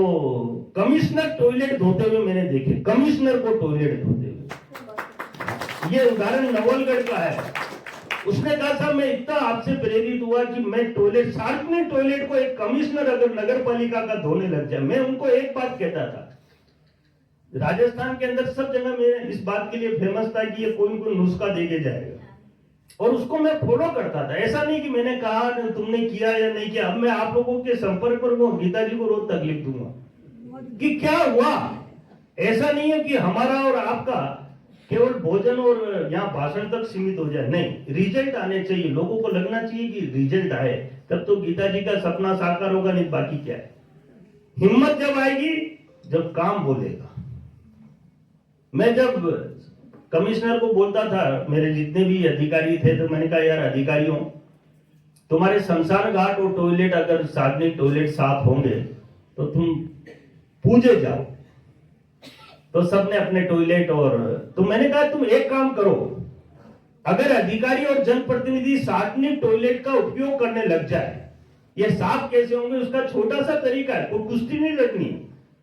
कमिश्नर टॉयलेट धोते हुए मैंने देखे, कमिश्नर को टॉयलेट धोते हुए। ये उदाहरण नवलगढ़ का है। उसने कहा साहब मैं इतना आपसे प्रेरित हुआ कि मैं टॉयलेट, सार्वजनिक टॉयलेट को एक कमिश्नर अगर नगर पालिका का धोने लग जाए, मैं उनको एक बात कहता था, राजस्थान के अंदर सब जगह मैं इस बात के लिए फेमस था कि ये कोई न कोई नुस्खा देके जाएगा, और उसको मैं फॉलो करता था। ऐसा नहीं कि मैंने कहा तुमने किया या नहीं किया। अब मैं आप लोगों के संपर्क पर वो गीता जी को रोज तकलीफ दूंगा कि क्या हुआ। ऐसा नहीं है कि हमारा और आपका केवल भोजन और यहाँ भाषण तक सीमित हो जाए, नहीं, रिजल्ट आने चाहिए। लोगों को लगना चाहिए कि रिजल्ट आए, तब तो गीता जी का सपना साकार होगा, नहीं बाकी क्या है। हिम्मत जब आएगी जब काम बोलेगा। मैं जब कमिश्नर को बोलता था, मेरे जितने भी अधिकारी थे, तो मैंने कहा यार अधिकारियों, तुम्हारे शमशान घाट और टॉयलेट, अगर सार्वजनिक टॉयलेट साफ होंगे तो तुम पूजे जाओ। तो सबने अपने टॉयलेट, और तो मैंने कहा तुम एक काम करो, अगर अधिकारी और जनप्रतिनिधि सार्वजनिक टॉयलेट का उपयोग करने लग जाए, ये साफ कैसे होंगे उसका छोटा सा तरीका है, कोई कुश्ती नहीं लड़नी।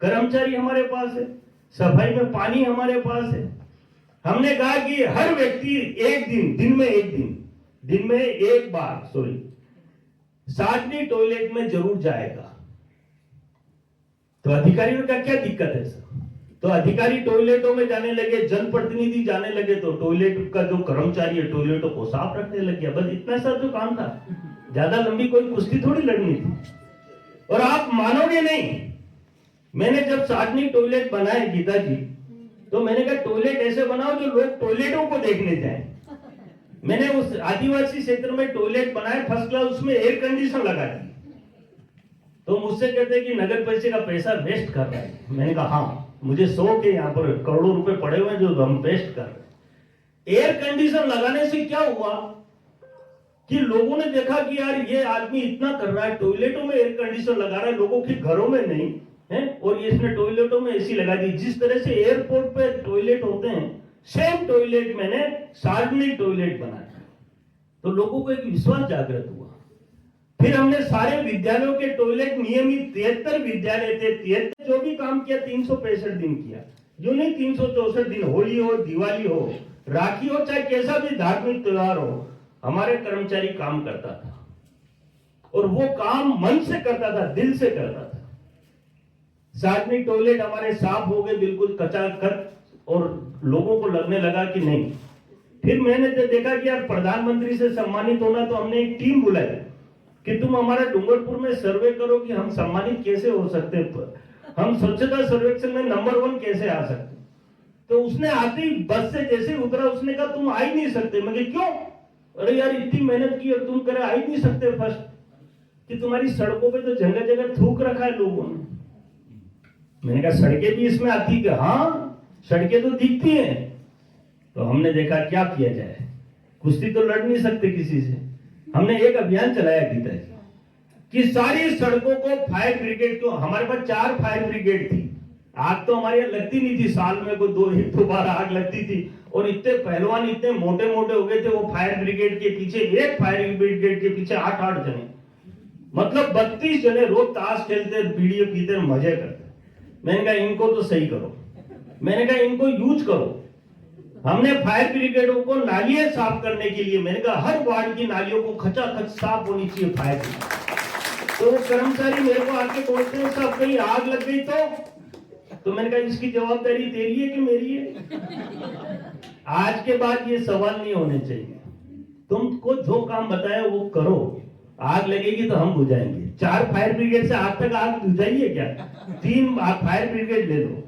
कर्मचारी हमारे पास है, सफाई में पानी हमारे पास है। हमने कहा कि हर व्यक्ति एक दिन में एक बार सार्वजनिक टॉयलेट में जरूर जाएगा। तो अधिकारियों का क्या दिक्कत है सर? तो अधिकारी टॉयलेटों में जाने लगे, जनप्रतिनिधि जाने लगे, तो टॉयलेट का जो कर्मचारी है टॉयलेटों को साफ रखने लग गया। बस इतना सा जो काम था, ज्यादा लंबी कोई कुश्ती थोड़ी लड़नी थी। और आप मानोगे नहीं, मैंने जब सार्वजनिक टॉयलेट बनाए गीता जी, तो मैंने कहा टॉयलेट ऐसे बनाओ जो लोग टॉयलेटों को देखने जाएं। मैंने उस आदिवासी क्षेत्र में टॉयलेट बनाए फर्स्ट क्लास, उसमें एयर कंडीशन लगा दी। तो मुझसे कहते हैं कि नगर परिषद का पैसा वेस्ट कर रहा है। मैंने कहा हाँ, मुझे शौक है, यहाँ पर करोड़ों रुपए पड़े हुए हैं जो हम वेस्ट कर रहे हैं। एयर कंडीशन लगाने से क्या हुआ कि लोगों ने देखा कि यार ये आदमी इतना कर रहा है, टॉयलेटों में एयर कंडीशन लगा रहा है, लोगों के घरों में नहीं है, और ये इसने टॉयलेटों में एसी लगा दी। जिस तरह से एयरपोर्ट पे टॉयलेट होते हैं, सेम टॉयलेट मैंने सार्वजनिक टॉयलेट बनाया। तो लोगों को एक विश्वास जागृत हुआ। फिर हमने सारे विद्यालयों के टॉयलेट नियमित 73 विद्यालय थे, 73 जो भी काम किया 365 दिन किया, जो नहीं 364 दिन, होली हो, दिवाली हो, राखी हो, चाहे कैसा भी धार्मिक त्योहार हो, हमारे कर्मचारी काम करता था। और वो काम मन से करता था, दिल से करता था। सार्वजनिक टॉयलेट हमारे साफ हो गए, बिल्कुल कचाकच, और लोगों को लगने लगा कि नहीं। फिर मैंने देखा कि यार प्रधानमंत्री से सम्मानित होना, तो हमने एक टीम बुलाई कि तुम हमारा डूंगरपुर में सर्वे करो कि हम सम्मानित कैसे हो सकते हैं, हम स्वच्छता सर्वेक्षण में नंबर 1 कैसे आ सकते। तो उसने आते ही बस से जैसे उतरा, उसने कहा तुम आ ही नहीं सकते। मैं क्यों? अरे यार इतनी मेहनत की और तुम करे आ ही नहीं सकते। फर्स्ट कि तुम्हारी सड़कों पे तो जगह जगह थूक रखा है लोगों ने। मैंने कहा सड़कें भी इसमें आती है? हाँ, सड़कें तो दिखती हैं। तो हमने देखा क्या किया जाए, कुश्ती तो लड़ नहीं सकते किसी से। हमने एक अभियान चलाया गीता जी कि सारी सड़कों को फायर ब्रिगेड को, हमारे पास 4 फायर ब्रिगेड थी। आग तो हमारे यहाँ लगती नहीं थी, साल में कोई 2 बार आग लगती थी। और इतने पहलवान इतने मोटे मोटे हो गए थे वो फायर ब्रिगेड के पीछे, एक फायर ब्रिगेड के पीछे 8-8 जने, मतलब 32 जने रोज ताश खेलते, बीड़ियां पीते, मजे करते। मैंने कहा इनको तो सही करो, मैंने कहा इनको यूज करो। हमने फायर ब्रिगेडों को नालियां साफ करने के लिए, मैंने कहा हर वार्ड की नालियों को खचाखच साफ होनी चाहिए फायर ब्रिगेड। तो वो कर्मचारी मेरे को आके बोलते हैं साहब कहीं आग लग गई तो मैंने कहा इसकी जवाबदारी तेरी है कि मेरी है? आज के बाद ये सवाल नहीं होने चाहिए। तुमको जो काम बताया वो करो, आग लगेगी तो हम बुझाएंगे। 4 फायर ब्रिगेड से आज तक आग बुझाइए क्या? 3 फायर ब्रिगेड ले लो।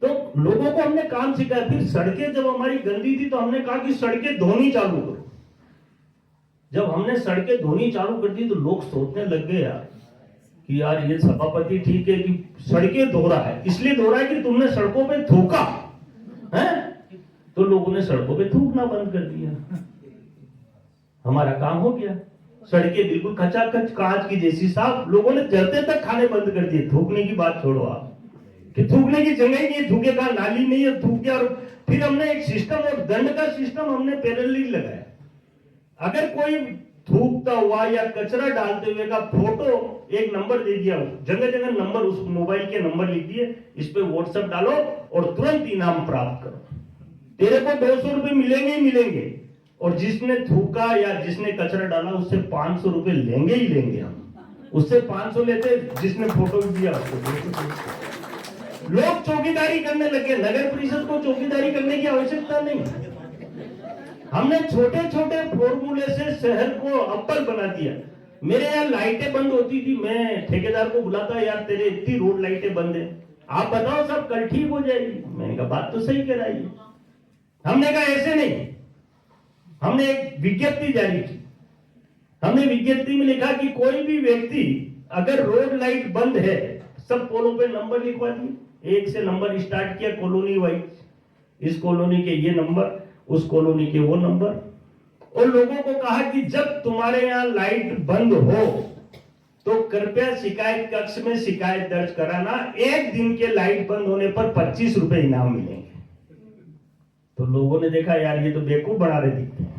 तो लोगों को हमने काम सिखाया। फिर सड़कें जब हमारी गंदी थी तो हमने कहा कि सड़कें धोनी चालू करो। जब हमने सड़कें धोनी चालू कर दी तो लोग सोचने लग गए यार कि यार ये सभापति ठीक है कि सड़कें धो रहा है, इसलिए धो रहा है कि तुमने सड़कों पे थूका है। तो लोगों ने सड़कों पे थूकना बंद कर दिया, हमारा काम हो गया। सड़कें बिल्कुल खचाखच कांच की जैसी साफ, लोगों ने जलते तक खाने बंद कर दिए। थूकने की बात छोड़ो आप, कि थूकने की जगह ही नहीं, थूके का नाली नहीं है, थूक गया। और फिर हमने एक सिस्टम और दंड का सिस्टम हमने पैरेलली लगाया। अगर कोई थूकता हुआ या कचरा डालते हुए का फोटो, एक नंबर दे दिया, जगह जगह नंबर, उस मोबाइल के नंबर लिख दिए, इस पे व्हाट्सएप डालो और तुरंत इनाम प्राप्त करो। तेरे को 200 रुपए मिलेंगे ही मिलेंगे, और जिसने थूका या जिसने कचरा डाला उससे 500 रुपए लेंगे ही लेंगे। हम उससे 500 लेते, जिसने फोटो दिया उसको। लोग चौकीदारी करने लगे। नगर परिषद को चौकीदारी करने की आवश्यकता नहीं। हमने छोटे छोटे फॉर्मूले से शहर को अव्वल बना दिया। मेरे यहाँ लाइटें बंद होती थी, मैं ठेकेदार को बुलाता, यार तेरे इतनी रोड लाइटें बंद है, आप बताओ सब कल ठीक हो जाएगी। मैंने कहा बात तो सही कह रहा है। हमने कहा ऐसे नहीं, हमने एक विज्ञप्ति जारी की। हमने विज्ञप्ति में लिखा कि कोई भी व्यक्ति अगर रोड लाइट बंद है, सब पोलों पे नंबर लिखवा दिए, 1 से नंबर स्टार्ट किया कॉलोनी वाइज, इस कॉलोनी के ये नंबर, उस कॉलोनी के वो नंबर। और लोगों को कहा कि जब तुम्हारे यहाँ लाइट बंद हो तो कृपया शिकायत कक्ष में शिकायत दर्ज कराना। 1 दिन के लाइट बंद होने पर 25 रुपए इनाम मिलेंगे। तो लोगों ने देखा यार ये तो बेवकूफ बना रहे दिखते हैं।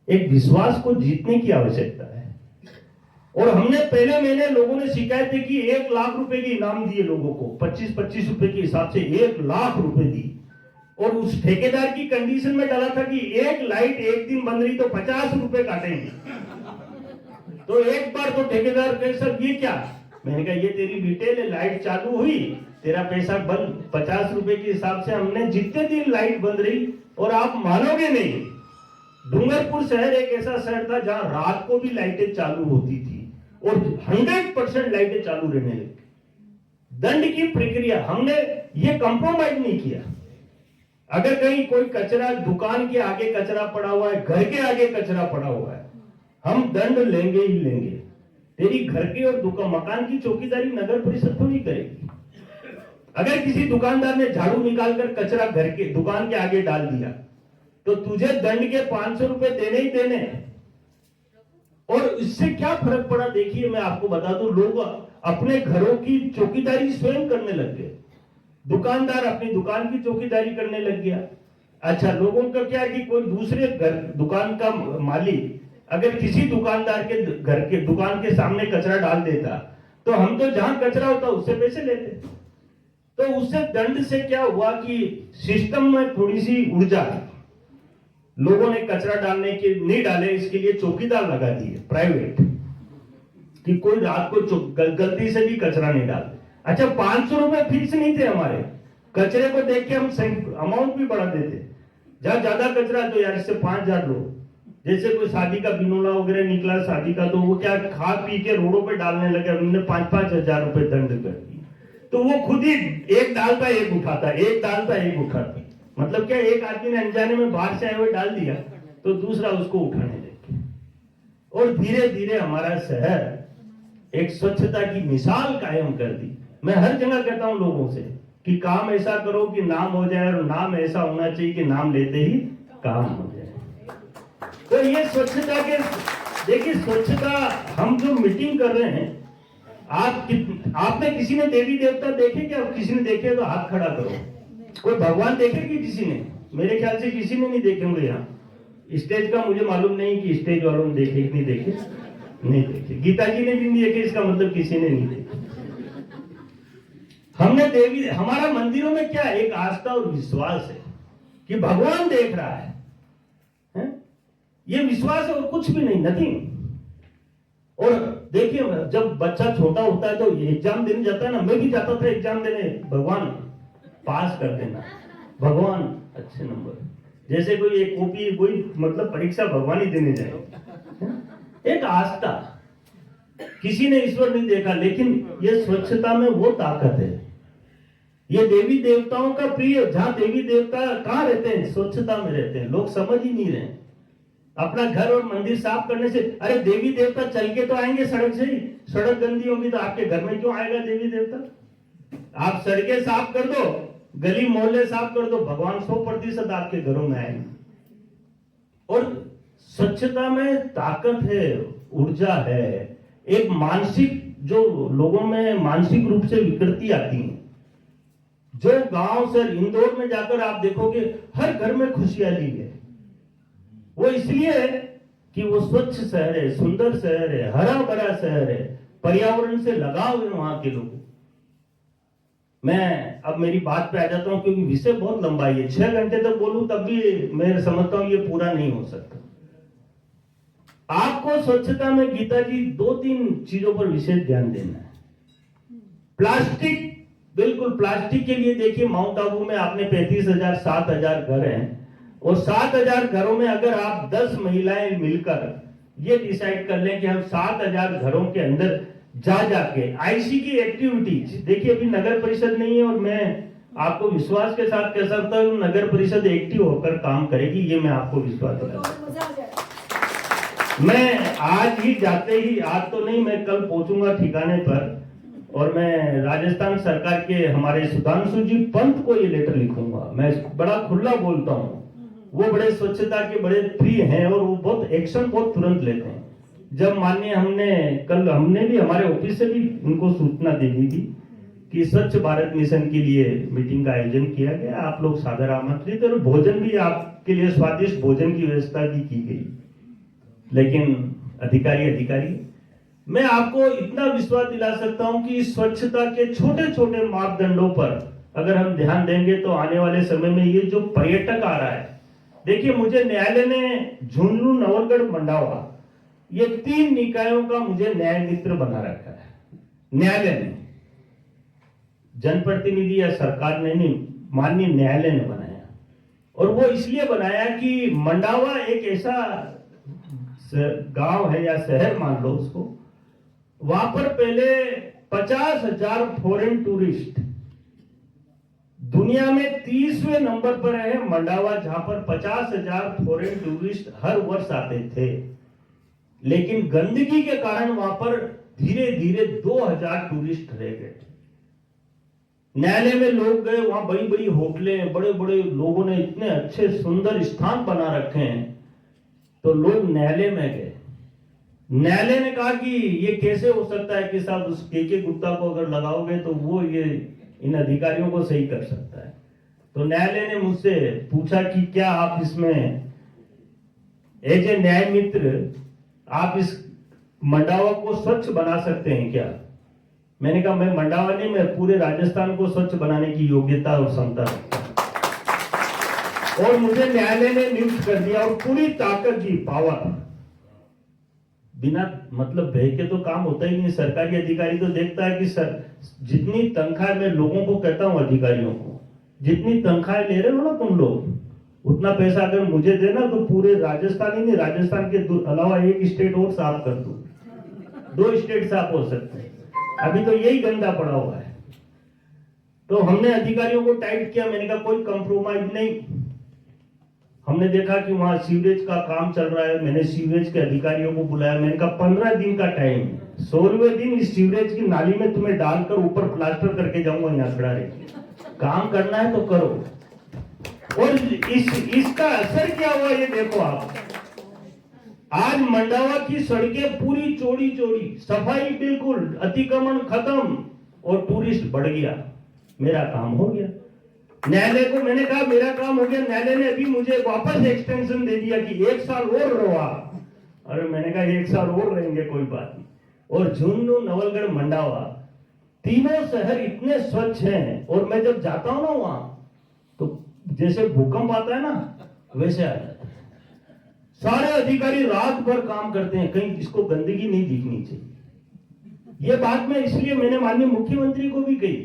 एक विश्वास को जीतने की आवश्यकता है। और हमने पहले महीने लोगों ने शिकायत की, 1 लाख रुपए के इनाम दिए लोगों को, 25-25 रुपए के हिसाब से 1 लाख रुपए दी। और उस ठेकेदार की कंडीशन में डाला था कि एक लाइट 1 दिन बंद रही तो 50 रुपए काटेंगे। तो एक बार तो ठेकेदार कहे सब ये क्या? मैंने कहा ये तेरी डिटेल है, लाइट चालू हुई, तेरा पैसा बंद 50 रुपए के हिसाब से हमने जितने दिन लाइट बंद रही। और आप मानोगे नहीं, डूंगरपुर शहर एक ऐसा शहर था जहां रात को भी लाइटें चालू होती थी और 100% लाइटें चालू रहने लगी। दंड की प्रक्रिया हमने ये कंप्रोमाइज नहीं किया। अगर कहीं कोई कचरा, दुकान के आगे कचरा पड़ा हुआ है, घर के आगे कचरा पड़ा हुआ है, हम दंड लेंगे ही लेंगे। तेरी घर के और दुकान मकान की चौकीदारी नगर परिषद थोड़ी करेगी। अगर किसी दुकानदार ने झाड़ू निकालकर कचरा घर के दुकान के आगे डाल दिया तो तुझे दंड के 500 रुपए देने ही देने। और इससे क्या फर्क पड़ा, देखिए मैं आपको बता दूं, लोग अपने घरों की चौकीदारी स्वयं करने लग गए। दुकानदार अपनी दुकान की चौकीदारी करने लग गया। अच्छा, लोगों का क्या है कि कोई दूसरे घर दुकान का मालिक अगर किसी दुकानदार के घर के दुकान के सामने कचरा डाल देता तो हम तो जहां कचरा होता उससे पैसे लेते। तो उससे दंड से क्या हुआ कि सिस्टम में थोड़ी सी ऊर्जा, लोगों ने कचरा डालने के नहीं डाले, इसके लिए चौकीदार लगा दिए प्राइवेट, कि कोई रात को गलती से भी कचरा नहीं डालते। अच्छा, 500 रुपए फिक्स नहीं थे हमारे, कचरे को देख के हम अमाउंट भी बढ़ा देते। जहां ज्यादा कचरा तो यार इससे 5000 लो। जैसे कोई शादी का बिनोला वगैरह निकला शादी का, तो वो क्या खा पी के रोडों पे डालने लगे, उन्होंने 5-5 हजार रुपए दंड कर दिए। तो वो खुद ही एक डालता एक उठाता, एक डालता एक उठाता। मतलब क्या, एक आदमी ने अनजाने में बाहर से आए हुए डाल दिया तो दूसरा उसको उठाने लगे। और धीरे धीरे हमारा शहर एक स्वच्छता की मिसाल कायम कर दी। मैं हर जगह कहता हूं लोगों से कि काम ऐसा करो कि नाम हो जाए, और नाम ऐसा होना चाहिए कि नाम लेते ही काम हो जाए। तो ये स्वच्छता के, देखिए स्वच्छता हम जो मीटिंग कर रहे हैं, आपने किसी ने देवी देवता देखे क्या? किसी ने देखे तो हाथ खड़ा करो। कोई भगवान देखे कि किसी ने? मेरे ख्याल से किसी ने नहीं देखे होंगे। यहाँ स्टेज का मुझे मालूम नहीं कि स्टेज वालों ने देखे कि नहीं देखे। नहीं देखे, गीता जी ने भी नहीं देखे, इसका मतलब किसी ने नहीं देखे। हमने देवी, हमारा मंदिरों में क्या एक आस्था और विश्वास है कि भगवान देख रहा है? ये विश्वास है और कुछ भी नहीं, नथिंग। और देखिए, जब बच्चा छोटा होता है तो एग्जाम देने जाता है ना, मैं भी जाता था एग्जाम देने, भगवान पास कर देना, भगवान अच्छे नंबर। जैसे कोई एक कॉपी, कोई मतलब परीक्षा भगवान ही देने जाए। एक आस्था, किसी ने ईश्वर नहीं देखा, लेकिन ये स्वच्छता में वो ताकत है। ये देवी देवताओं का प्रिय, जहां देवी देवता कहां रहते हैं? स्वच्छता में रहते हैं। लोग समझ ही नहीं रहे। अपना घर और मंदिर साफ करने से, अरे देवी देवता चल के तो आएंगे सड़क से ही, सड़क गंदी होगी तो आपके घर में क्यों आएगा देवी देवता? आप सड़कें साफ कर दो, गली मोहल्ले साफ कर दो, भगवान 100% आपके घरों में आएंगे। और स्वच्छता में ताकत है, ऊर्जा है, एक मानसिक, जो लोगों में मानसिक रूप से विकृति आती है, जो गांव से इंदौर में जाकर आप देखोगे हर घर में खुशहाली है। वो इसलिए है कि वो स्वच्छ शहर है, सुंदर शहर है, हरा भरा शहर है, पर्यावरण से लगाव है वहां के लोगों। मैं अब मेरी बात पे आ जाता हूं, क्योंकि विषय बहुत लंबा है। 6 घंटे तक बोलूं तब भी मैं समझता हूं ये पूरा नहीं हो सकता। आपको स्वच्छता में गीता जी 2-3 चीजों पर विशेष ध्यान देना है। प्लास्टिक, बिल्कुल प्लास्टिक के लिए देखिए, माउंट आबू में आपने 35,000 7,000 घर हैं, और 7,000 घरों में अगर आप 10 महिलाएं मिलकर ये डिसाइड कर लें कि हम 7,000 घरों के अंदर जाके आईसी की एक्टिविटीज, देखिए अभी नगर परिषद नहीं है, और मैं आपको विश्वास के साथ कह सकता हूं नगर परिषद एक्टिव होकर काम करेगी, ये मैं आपको विश्वास दिलाता हूं। मैं आज ही जाते ही, आज तो नहीं, मैं कल पहुंचूंगा ठिकाने पर, और मैं राजस्थान सरकार के हमारे सुधांशु जी पंत को ये लेटर लिखूंगा। मैं बड़ा खुला बोलता हूं, वो बड़े स्वच्छता के बड़े प्रिय हैं, और वो बहुत एक्शन बहुत तुरंत लेते हैं। जब माननीय हमने भी हमारे ऑफिस से भी उनको सूचना दे दी थी कि स्वच्छ भारत मिशन के लिए मीटिंग का आयोजन किया गया, आप लोग सादर आमंत्रित, और भोजन भी आपके लिए स्वादिष्ट भोजन की व्यवस्था भी की गई। लेकिन अधिकारी, मैं आपको इतना विश्वास दिला सकता हूं कि स्वच्छता के छोटे छोटे मापदंडों पर अगर हम ध्यान देंगे तो आने वाले समय में ये जो पर्यटक आ रहा है, देखिए मुझे न्यायालय ने झुंझुनू, नवलगढ़, मंडावा, ये 3 निकायों का मुझे न्याय मित्र बना रखा है। न्यायालय ने, जनप्रतिनिधि या सरकार ने नहीं, माननीय न्यायालय ने बनाया। और वो इसलिए बनाया कि मंडावा एक ऐसा गांव है या शहर मान लो उसको, वहां पर पहले 50,000 फॉरेन टूरिस्ट दुनिया में 30वें नंबर पर है मंडावा, जहां पर 50,000 फॉरेन टूरिस्ट हर वर्ष आते थे। लेकिन गंदगी के कारण वहां पर धीरे धीरे 2000 टूरिस्ट रह गए। न्यायालय में लोग गए, वहां बड़ी बड़ी होटलें, बड़े बड़े लोगों ने इतने अच्छे सुंदर स्थान बना रखे हैं, तो लोग न्यायालय में गए। न्यायालय ने कहा कि ये कैसे हो सकता है कि साहब उस के गुप्ता को अगर लगाओगे तो वो ये इन अधिकारियों को सही कर सकता है। तो न्यायालय ने मुझसे पूछा कि क्या आप इसमें एज ए न्याय मित्र आप इस मंडावा को स्वच्छ बना सकते हैं क्या? मैंने कहा मैं मंडावा नहीं, मैं पूरे राजस्थान को स्वच्छ बनाने की योग्यता और क्षमता रखता हूं। और मुझे न्यायालय ने नियुक्त कर दिया और पूरी ताकत दी, पावर। बिना मतलब भय के तो काम होता ही नहीं। सरकारी अधिकारी तो देखता है कि सर जितनी तनख्वाह, मैं लोगों को कहता हूं अधिकारियों को, जितनी तनख्वाह ले रहे हो ना तुम लोग, उतना पैसा अगर मुझे देना तो पूरे राजस्थान ही नहीं, राजस्थान के अलावा एक स्टेट और साफ कर दूं, 2 स्टेट साफ हो सकते हैं। अभी तो यही गंदा पड़ा हुआ है। तो हमने अधिकारियों को टाइट किया। मैंने कहा कोई कंप्रोमाइज नहीं। हमने देखा कि वहां सीवरेज का काम चल रहा है, मैंने सीवरेज के अधिकारियों को बुलाया। मैंने कहा 15 दिन का टाइम है, 16वें दिन इस सीवरेज की नाली में तुम्हें डालकर ऊपर प्लास्टर करके जाऊंगा, यहाँ खड़ा रहे। काम करना है तो करो। और इसका असर क्या हुआ ये देखो आप। आज मंडावा की सड़कें पूरी चौड़ी चौड़ी, सफाई बिल्कुल, अतिक्रमण खत्म और टूरिस्ट बढ़ गया। मेरा काम हो गया। न्यायालय को मैंने कहा मेरा काम हो गया। न्यायालय ने अभी मुझे वापस एक्सटेंशन दे दिया कि 1 साल और रहो आप। अरे मैंने कहा 1 साल और रहेंगे, कोई बात नहीं। और झुंझुनू, नवलगढ़, मंडावा, तीनों शहर इतने स्वच्छ हैं। और मैं जब जाता हूं ना वहां, तो जैसे भूकंप आता है ना वैसे आ जाता है। सारे अधिकारी रात भर काम करते हैं, कहीं इसको गंदगी नहीं दिखनी चाहिए। ये बात मैं इसलिए मैंने माननीय मुख्यमंत्री को भी कही।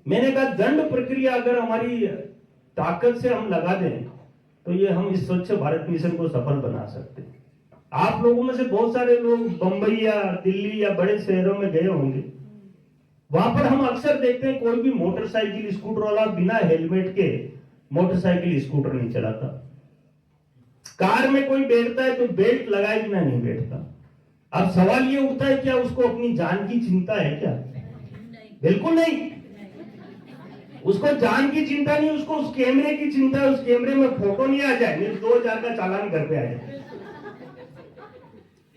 मैंने कहा दंड प्रक्रिया अगर हमारी ताकत से हम लगा दें तो ये हम इस स्वच्छ भारत मिशन को सफल बना सकते हैं। आप लोगों में से बहुत सारे लोग बंबई या दिल्ली या बड़े शहरों में गए होंगे। वहां पर हम अक्सर देखते हैं कोई भी मोटरसाइकिल स्कूटर वाला बिना हेलमेट के मोटरसाइकिल स्कूटर नहीं चलाता। कार में कोई बैठता है तो बेल्ट लगाए बिना नहीं बैठता। अब सवाल ये उठता है क्या उसको अपनी जान की चिंता है क्या? बिल्कुल नहीं। उसको जान की चिंता नहीं, उसको उस कैमरे की चिंता है। उस कैमरे में फोटो नहीं आ जाए, नहीं 2000 का चालान घर पे आ जाए।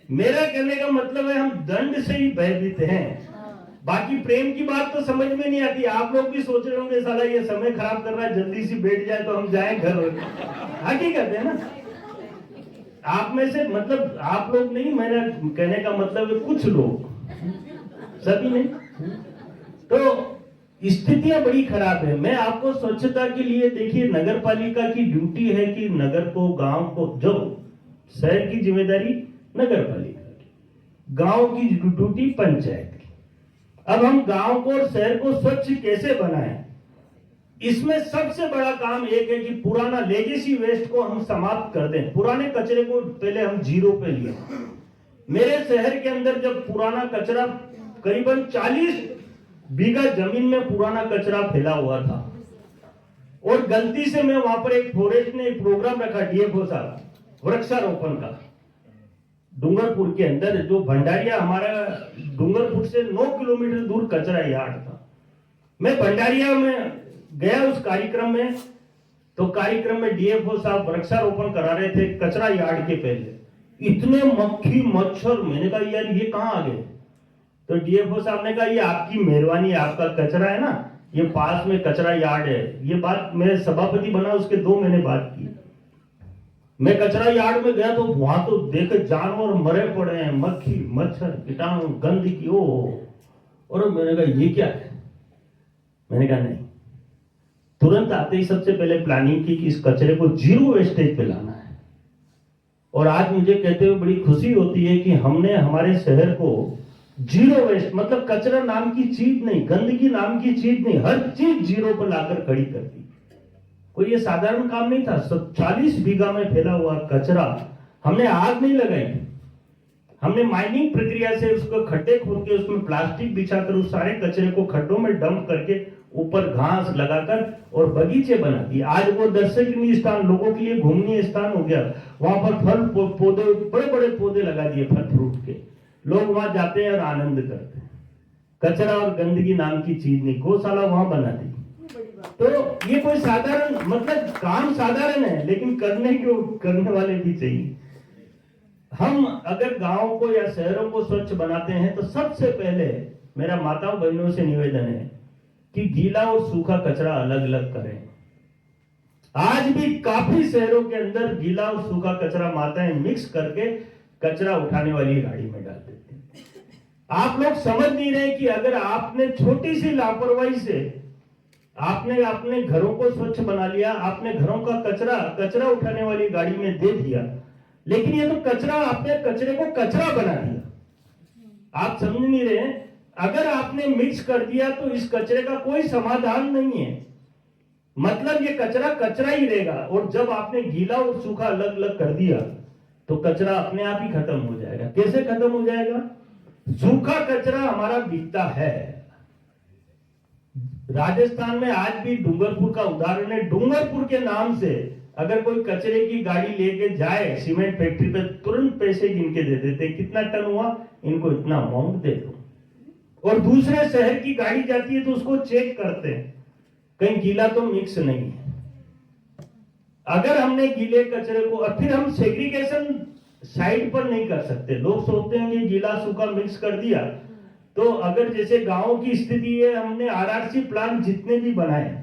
मेरा कहने का मतलब है हम दंड से ही भयभीत हैं। बाकी प्रेम की बात तो समझ में नहीं आती। आप लोग भी सोच रहे होंगे साला ये समय खराब कर रहा है, जल्दी से बैठ जाए तो हम जाएं घर। हकीकत है ना। आप में से मतलब आप लोग नहीं, मेरा कहने का मतलब है कुछ लोग, सभी नहीं। तो स्थितियां बड़ी खराब है। मैं आपको स्वच्छता के लिए, देखिए नगर पालिका की ड्यूटी है कि नगर को, गांव को, जो शहर की जिम्मेदारी नगर पालिका की, गांव की ड्यूटी पंचायत की। अब हम गांव को और शहर को स्वच्छ कैसे बनाएं? इसमें सबसे बड़ा काम एक है कि पुराना लेगेसी वेस्ट को हम समाप्त कर दें। पुराने कचरे को पहले हम 0 पे लिए। मेरे शहर के अंदर जब पुराना कचरा, करीबन 40 बीघा जमीन में पुराना कचरा फैला हुआ था, और गलती से मैं वहां पर एक फॉरेस्ट ने एक प्रोग्राम रखा, डीएफओ साहब, वृक्षारोपण का, डूंगरपुर के अंदर, जो भंडारिया हमारा डूंगरपुर से 9 किलोमीटर दूर कचरा यार्ड था। मैं भंडारिया में गया उस कार्यक्रम में, तो कार्यक्रम में डीएफओ साहब वृक्षारोपण करा रहे थे कचरा यार्ड के पहले। इतने मक्खी मच्छर, मैंने कहा यार ये कहां आ गए? तो डीएफओ साहब ने कहा ये आपकी मेहरबानी, आपका कचरा है ना, ये पास में कचरा यार्ड है। ये बात मैं सभापति बना उसके 2 महीने बाद की। मैं कचरा यार्ड में गया तो वहां तो देखे जानवर मरे पड़े हैं, मक्खी मच्छर कीटाणु गंदगी। ओ और मैंने कहा ये क्या है? मैंने कहा नहीं। तुरंत आते ही सबसे पहले प्लानिंग की कि इस कचरे को 0 वेस्टेज पे लाना है। और आज मुझे कहते हुए बड़ी खुशी होती है कि हमने हमारे शहर को 0 वेस्ट, मतलब कचरा नाम की चीज नहीं, गंदगी नाम की चीज नहीं, हर चीज 0 पर लाकर खड़ी कर दी। कोई ये साधारण काम नहीं था। 40 बीघा में फैला हुआ कचरा, हमने आग नहीं लगाई, हमने माइनिंग प्रक्रिया से उसको खड्डे खोद के उसमें प्लास्टिक बिछाकर उस सारे कचरे को खड्डों में डंप करके ऊपर घास लगाकर और बगीचे बना दिए। आज वो दर्शनीय स्थान, लोगों के लिए घूमनीय स्थान हो गया। वहां पर फल पौधे, बड़े बड़े पौधे लगा दिए फल फ्रूट के, लोग वहां जाते हैं और आनंद करते हैं। कचरा और गंदगी नाम की चीज नहीं, गौशाला वहां बना दी। तो ये कोई साधारण, मतलब काम साधारण है, लेकिन करने वाले भी चाहिए। हम अगर गांव को या शहरों को स्वच्छ बनाते हैं तो सबसे पहले मेरा माताओं बहनों से निवेदन है कि गीला और सूखा कचरा अलग अलग करें। आज भी काफी शहरों के अंदर गीला और सूखा कचरा माताएं मिक्स करके कचरा उठाने वाली गाड़ी में डाल देती हैं। आप लोग समझ नहीं रहे कि अगर आपने छोटी सी लापरवाही से आपने अपने घरों को स्वच्छ बना लिया, आपने घरों का कचरा उठाने वाली गाड़ी में दे दिया, लेकिन ये तो कचरा, आपने कचरे को कचरा बना दिया। आप समझ नहीं रहे। अगर आपने मिक्स कर दिया तो इस कचरे का कोई समाधान नहीं है, मतलब ये कचरा ही रहेगा। और जब आपने गीला और सूखा अलग अलग कर दिया तो कचरा अपने आप ही खत्म हो जाएगा। कैसे खत्म हो जाएगा? सूखा कचरा हमारा बिकता है। राजस्थान में आज भी डूंगरपुर का उदाहरण है। डूंगरपुर के नाम से अगर कोई कचरे की गाड़ी लेके जाए सीमेंट फैक्ट्री पे, तुरंत पैसे गिन के दे देते, कितना टन हुआ, इनको इतना अमाउंट दे दो। और दूसरे शहर की गाड़ी जाती है तो उसको चेक करते हैं कहीं गीला तो मिक्स नहीं है। अगर हमने गीले कचरे को, और फिर हम सेग्रीगेशन साइड पर नहीं कर सकते। लोग सोचते हैं कि गीला सूखा मिक्स कर दिया तो, अगर जैसे गांव की स्थिति है, हमने आरआरसी प्लांट जितने भी बनाए,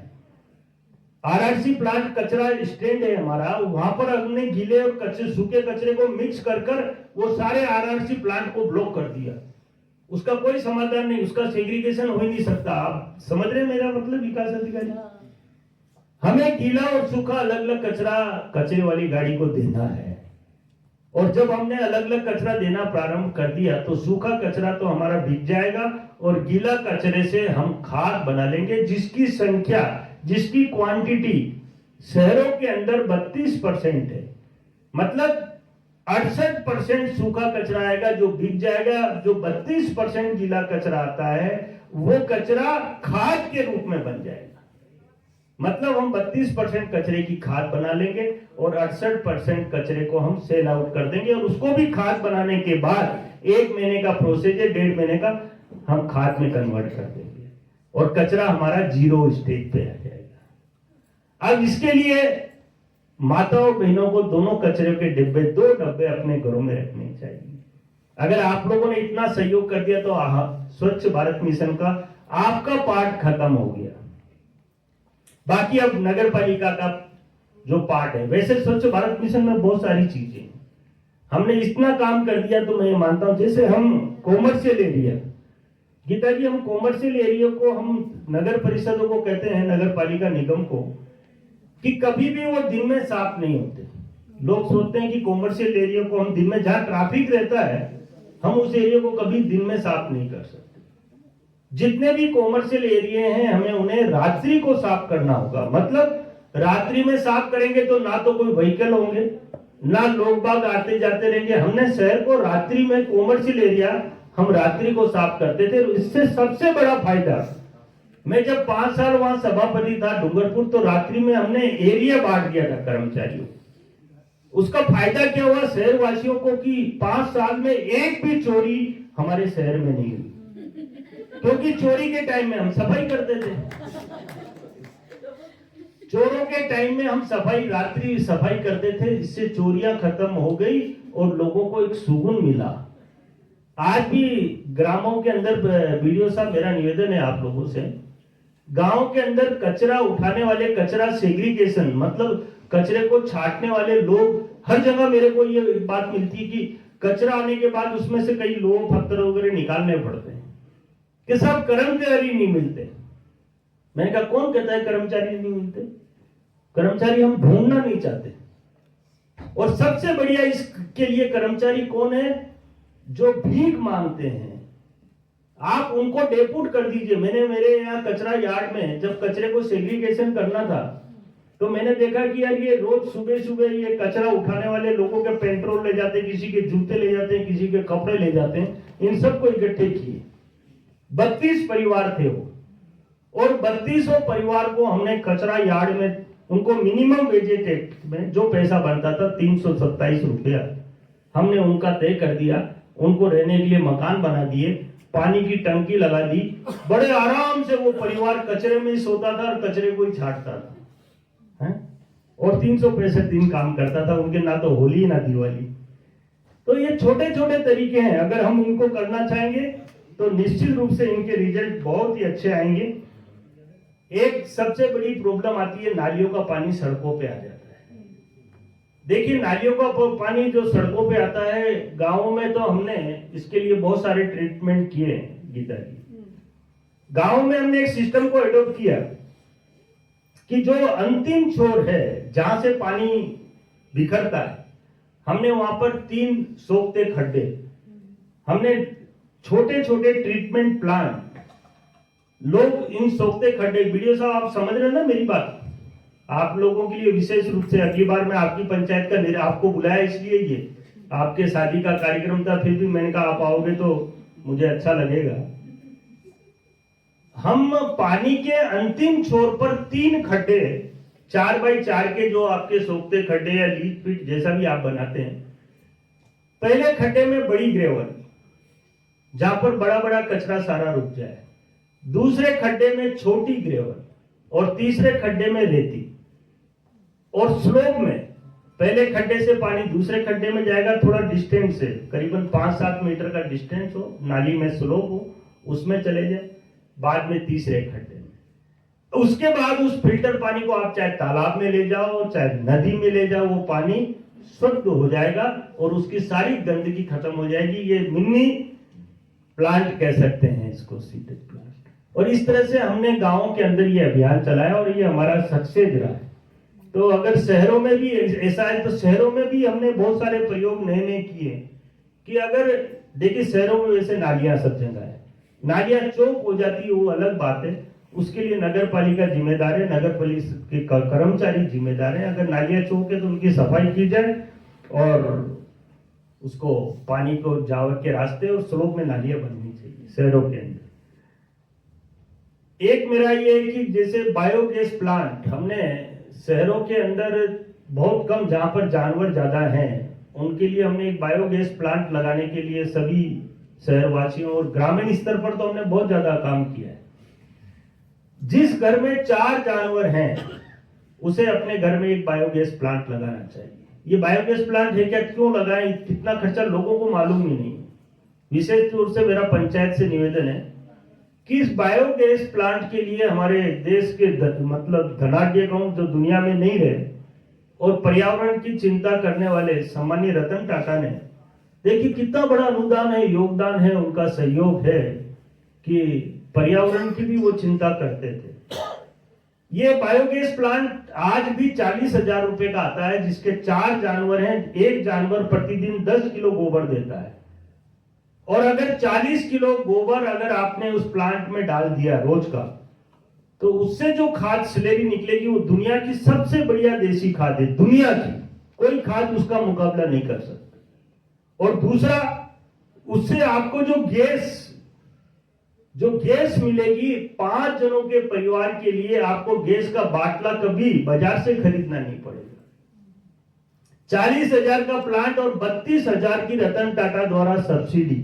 आरआरसी प्लांट कचरा स्टैंड है हमारा, वहां पर हमने गीले और सूखे कचरे को मिक्स कर वो सारे आरआरसी प्लांट को ब्लॉक कर दिया। उसका कोई समाधान नहीं, उसका सेग्रीगेशन हो ही नहीं सकता। आप समझ रहे हैं मेरा मतलब, विकास अधिकारी? हमें गीला और सूखा अलग अलग कचरा कचरे वाली गाड़ी को देना है। और जब हमने अलग अलग कचरा देना प्रारंभ कर दिया तो सूखा कचरा तो हमारा बिक जाएगा और गीला कचरे से हम खाद बना लेंगे, जिसकी संख्या, जिसकी क्वांटिटी शहरों के अंदर 32% है। मतलब 68% सूखा कचरा आएगा जो बिक जाएगा। जो 32% गीला कचरा आता है वो कचरा खाद के रूप में बन जाएगा। मतलब हम 32% कचरे की खाद बना लेंगे और 68% कचरे को हम सेल आउट कर देंगे। और उसको भी खाद बनाने के बाद 1 महीने का प्रोसेस है, 1.5 महीने का, हम खाद में कन्वर्ट कर देंगे और कचरा हमारा 0 स्टेज पे आ जाएगा। अब इसके लिए माताओं बहनों को दोनों कचरे के डिब्बे, 2 डब्बे अपने घरों में रखने चाहिए। अगर आप लोगों ने इतना सहयोग कर दिया तो स्वच्छ भारत मिशन का आपका पार्ट खत्म हो गया। बाकी अब नगर पालिका का जो पार्ट है, वैसे स्वच्छ भारत मिशन में बहुत सारी चीजें हमने इतना काम कर दिया तो मैं मानता हूं, जैसे हम कॉमर्शियल एरिया, गीता जी, हम कॉमर्शियल एरिया को हम नगर परिषदों को कहते हैं, नगर पालिका निगम को, कि कभी भी वो दिन में साफ नहीं होते। लोग सोचते हैं कि कॉमर्शियल एरिया को हम दिन में, जहां ट्रैफिक रहता है, हम उस एरिया को कभी दिन में साफ नहीं कर सकते। जितने भी कॉमर्शियल एरिया हैं, हमें उन्हें रात्रि को साफ करना होगा। मतलब रात्रि में साफ करेंगे तो ना तो कोई व्हीकल होंगे, ना लोग बाग आते जाते रहेंगे। हमने शहर को रात्रि में, कॉमर्शियल एरिया हम रात्रि को साफ करते थे। इससे सबसे बड़ा फायदा, मैं जब 5 साल वहां सभापति था डूंगरपुर, तो रात्रि में हमने एरिया बांट दिया था कर्मचारियों। उसका फायदा क्या हुआ शहर वासियों को कि 5 साल में एक भी चोरी हमारे शहर में नहीं हुई, क्योंकि चोरी के टाइम में हम सफाई करते थे। चोरों के टाइम में हम रात्रि सफाई करते थे। इससे चोरियां खत्म हो गई और लोगों को एक सुकून मिला। आज भी ग्रामों के अंदर, वीडियो साहब मेरा निवेदन है आप लोगों से, गांव के अंदर कचरा उठाने वाले, कचरा सेग्रीगेशन, मतलब कचरे को छांटने वाले लोग, हर जगह मेरे को ये बात मिलती है कि कचरा आने के बाद उसमें से कई लोग पत्थर वगैरह निकालने पड़ते हैं, कि सब कर्मचारी नहीं मिलते। मैंने कहा कौन कहता है कर्मचारी नहीं मिलते? कर्मचारी हम ढूंढना नहीं चाहते। और सबसे बढ़िया इसके लिए कर्मचारी कौन है? जो भीख मांगते हैं। आप उनको डेपुट कर दीजिए। मैंने मेरे यहाँ कचरा यार्ड में जब कचरे को सेग्रीगेशन करना था तो मैंने देखा कि यार ये रोज सुबह सुबह ये कचरा उठाने वाले लोगों के पेट्रोल ले जाते हैं, किसी के जूते ले जाते हैं, किसी के कपड़े ले जाते हैं, इन सबको इकट्ठे किए। 32 परिवार थे वो, और 32 परिवार को हमने कचरा यार्ड में, उनको मिनिमम वेजेज एक्ट में जो पैसा बनता था 327 रुपया, हमने उनका तय कर दिया। उनको रहने के लिए मकान बना दिए, पानी की टंकी लगा दी, बड़े आराम से वो परिवार कचरे में ही सोता था और कचरे को ही छांटता था, है? और 365 दिन काम करता था। उनके ना तो होली ना दिवाली। तो ये छोटे छोटे तरीके हैं, अगर हम इनको करना चाहेंगे तो निश्चित रूप से इनके रिजल्ट बहुत ही अच्छे आएंगे। एक सबसे बड़ी प्रॉब्लम आती है, नालियों का पानी सड़कों पे आ जाता है। देखिए, नालियों का पानी जो सड़कों पे आता है गांवों में, तो हमने इसके लिए बहुत सारे ट्रीटमेंट किए हैं गीता जी। गांव में हमने एक सिस्टम को एडॉप्ट किया कि जो अंतिम छोर है जहां से पानी बिखरता है, हमने वहां पर 3 सोखते खड्डे, हमने छोटे छोटे ट्रीटमेंट प्लांट, लोग इन सोखते खड्डे, वीडियो साहब आप समझ रहे हैं ना मेरी बात? आप लोगों के लिए विशेष रूप से अगली बार मैं आपकी पंचायत का आपको बुलाया इसलिए, ये आपके शादी का कार्यक्रम था, फिर भी मैंने कहा आप आओगे तो मुझे अच्छा लगेगा। हम पानी के अंतिम छोर पर 3 खड्डे, 4x4 के जो आपके सोखते खड्डे या लीच पिट जैसा भी आप बनाते हैं, पहले खड्डे में बड़ी ग्रेवल जहां पर बड़ा बड़ा कचरा सारा रुक जाए, दूसरे खड्डे में छोटी ग्रेवल, और तीसरे खड्डे में रेती। और स्लोप में पहले खड्डे से पानी दूसरे खड्डे में जाएगा, थोड़ा डिस्टेंस से, करीबन 5-7 मीटर का डिस्टेंस हो, नाली में स्लोप हो, उसमें चले जाए, बाद में तीसरे खड्डे में। उसके बाद उस फिल्टर पानी को आप चाहे तालाब में ले जाओ, चाहे नदी में ले जाओ, वो पानी शुद्ध हो जाएगा और उसकी सारी गंदगी खत्म हो जाएगी। ये मिनी प्लांट कह सकते हैं इसको, सीटेड प्लांट। और इस तरह से हमने गांवों के अंदर ये अभियान चलाया और ये हमारा सक्सेस रहा है। तो अगर शहरों में भी ऐसा है, तो शहरों में भी हमने बहुत सारे प्रयोग नए नए किए कि अगर देखिए, शहरों में वैसे नालियां सब जगह है, नालियां चौक हो जाती है, वो अलग बात है, उसके लिए नगर पालिका जिम्मेदार है, नगर पालिका के कर्मचारी जिम्मेदार है। अगर नालियां चौक है तो उनकी सफाई की जाए और उसको पानी को जावर के रास्ते और स्लोप में नालियां बननी चाहिए शहरों के अंदर। एक मेरा ये है कि जैसे बायोगैस प्लांट हमने शहरों के अंदर बहुत कम, जहां पर जानवर ज्यादा हैं, उनके लिए हमने एक बायोगैस प्लांट लगाने के लिए सभी शहरवासियों और ग्रामीण स्तर पर तो हमने बहुत ज्यादा काम किया है। जिस घर में 4 जानवर हैं उसे अपने घर में एक बायोगैस प्लांट लगाना चाहिए। ये बायोगैस प्लांट है क्या, क्यों लगाएं, कितना खर्चा लोगों को मालूम ही नहीं। विशेष तौर से मेरा पंचायत से निवेदन है कि इस बायोगैस प्लांट के लिए हमारे देश के मतलब धनाढ्य कौन जो दुनिया में नहीं रहे और पर्यावरण की चिंता करने वाले सम्मानीय रतन टाटा ने, देखिए कितना बड़ा अनुदान है, योगदान है, उनका सहयोग है कि पर्यावरण की भी वो चिंता करते थे। ये बायोगैस प्लांट आज भी 40,000 रुपए का आता है, जिसके 4 जानवर हैं, एक जानवर प्रतिदिन 10 किलो गोबर देता है। और अगर 40 किलो गोबर अगर आपने उस प्लांट में डाल दिया रोज का, तो उससे जो खाद स्लेरी निकलेगी वो दुनिया की सबसे बढ़िया देसी खाद है, दुनिया की कोई खाद उसका मुकाबला नहीं कर सकता। और दूसरा, उससे आपको जो गैस मिलेगी, 5 जनों के परिवार के लिए आपको गैस का बाटला कभी बाजार से खरीदना नहीं पड़ेगा। 40,000 का प्लांट और 32,000 की रतन टाटा द्वारा सब्सिडी,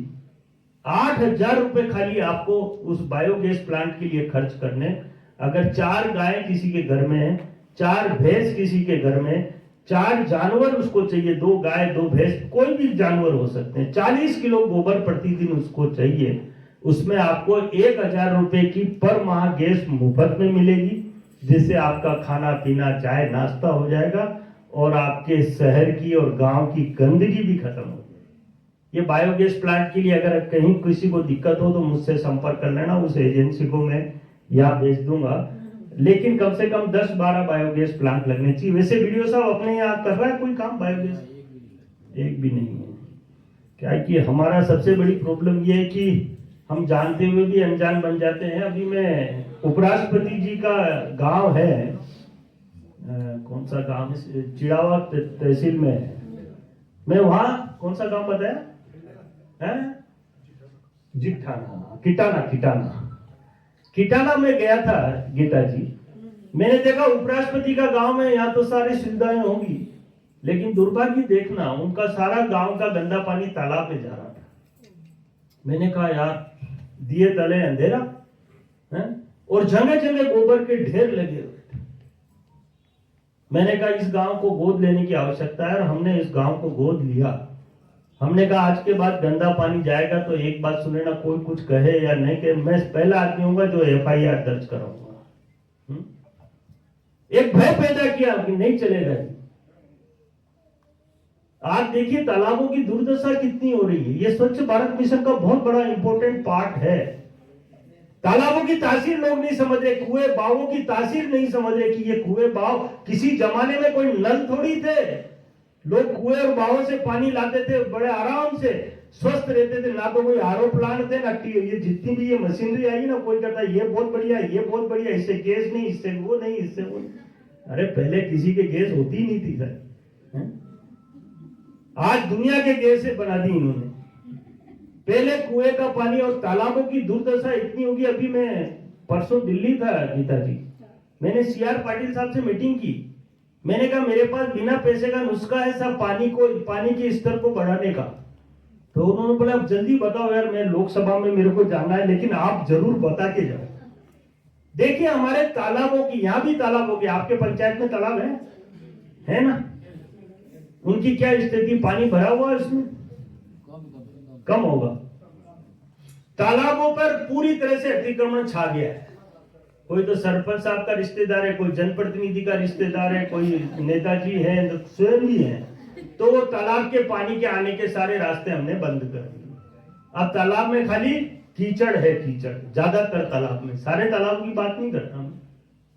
8,000 रुपए खाली आपको उस बायोगैस प्लांट के लिए खर्च करने। अगर 4 गाय किसी के घर में है, 4 भैंस किसी के घर में, 4 जानवर उसको चाहिए, 2 गाय 2 भैंस, कोई भी जानवर हो सकते हैं, 40 किलो गोबर प्रतिदिन उसको चाहिए। उसमें आपको 1,000 रुपए की पर माह गैस मुफ्त में मिलेगी, जिससे आपका खाना पीना चाय नाश्ता हो जाएगा और आपके शहर की और गांव की गंदगी भी खत्म हो जाएगी। ये बायोगैस प्लांट के लिए अगर कहीं किसी को दिक्कत हो तो मुझसे संपर्क कर लेना, उस एजेंसी को मैं यहाँ भेज दूंगा। लेकिन कम से कम 10-12 बायोगैस प्लांट लगने चाहिए। वैसे वीडियो साहब अपने यहाँ कर रहा है कोई काम बायोगैस? एक भी नहीं है। क्या है कि हमारा सबसे बड़ी प्रॉब्लम ये है कि हम जानते हुए भी अनजान बन जाते हैं। अभी मैं उपराष्ट्रपति जी का गांव है कौन सा गांव है, चिड़ावा तहसील में है। मैं वहां, कौन सा गांव बताया है, जिठाना, किटाना में गया था गीता जी। मैंने देखा उपराष्ट्रपति का गांव में, यहाँ तो सारी सुविधाएं होंगी, लेकिन दुर्भाग्य देखना उनका सारा गांव का गंदा पानी तालाब में जा रहा था। मैंने कहा यार, दिए तले अंधेरा है, और जगह जगह गोबर के ढेर लगे हुए थे। मैंने कहा इस गांव को गोद लेने की आवश्यकता है, और हमने इस गांव को गोद लिया। हमने कहा आज के बाद गंदा पानी जाएगा तो एक बात सुने ना, कोई कुछ कहे या नहीं कहे, मैं पहला आदमी हूंगा जो FIR दर्ज कराऊंगा। एक भय पैदा किया कि नहीं चलेगा। आज देखिए तालाबों की दुर्दशा कितनी हो रही है। ये स्वच्छ भारत मिशन का बहुत बड़ा इंपॉर्टेंट पार्ट है। तालाबों की तासीर लोग नहीं समझ रहे, कुएं बावों की तासीर नहीं समझ रहे कि ये कुएं बाव किसी जमाने में कोई नल थोड़ी थे। लोग कुएं और बावों से पानी लाते थे, बड़े आराम से स्वस्थ रहते थे। ना तो कोई RO प्लांट थे, ना ये जितनी भी ये मशीनरी आई ना, कोई कहता है ये बहुत बढ़िया, ये बहुत बढ़िया, इससे गैस नहीं, इससे वो नहीं, इससे वो नहीं। अरे पहले किसी के गैस होती ही नहीं थी सर, आज दुनिया के गैस से बना दी इन्होंने। पहले कुएं का पानी और तालाबों की दुर्दशा इतनी होगी। अभी मैं परसों दिल्ली था गीता जी, मैंने CR पाटिल साहब से मीटिंग की। मैंने कहा मेरे पास बिना पैसे का नुस्खा है सब पानी के स्तर को बढ़ाने का। तो उन्होंने बोला आप जल्दी बताओ यार, मैं लोकसभा में मेरे को जाना है, लेकिन आप जरूर बता के जाओ। देखिए हमारे तालाबों की, यहाँ भी तालाबों की, आपके पंचायत में तालाब है ना, उनकी क्या स्थिति, पानी भरा हुआ है इसमें, कम होगा। तालाबों पर पूरी तरह से अतिक्रमण छा गया है। कोई तो सरपंच साहब का रिश्तेदार है, कोई जनप्रतिनिधि का रिश्तेदार है, कोई नेताजी है, तो स्वयं भी है। तो वो तालाब के पानी के आने के सारे रास्ते हमने बंद कर दिए। अब तालाब में खाली कीचड़ है, कीचड़ ज्यादातर तालाब में। सारे तालाब की बात नहीं करता मैं,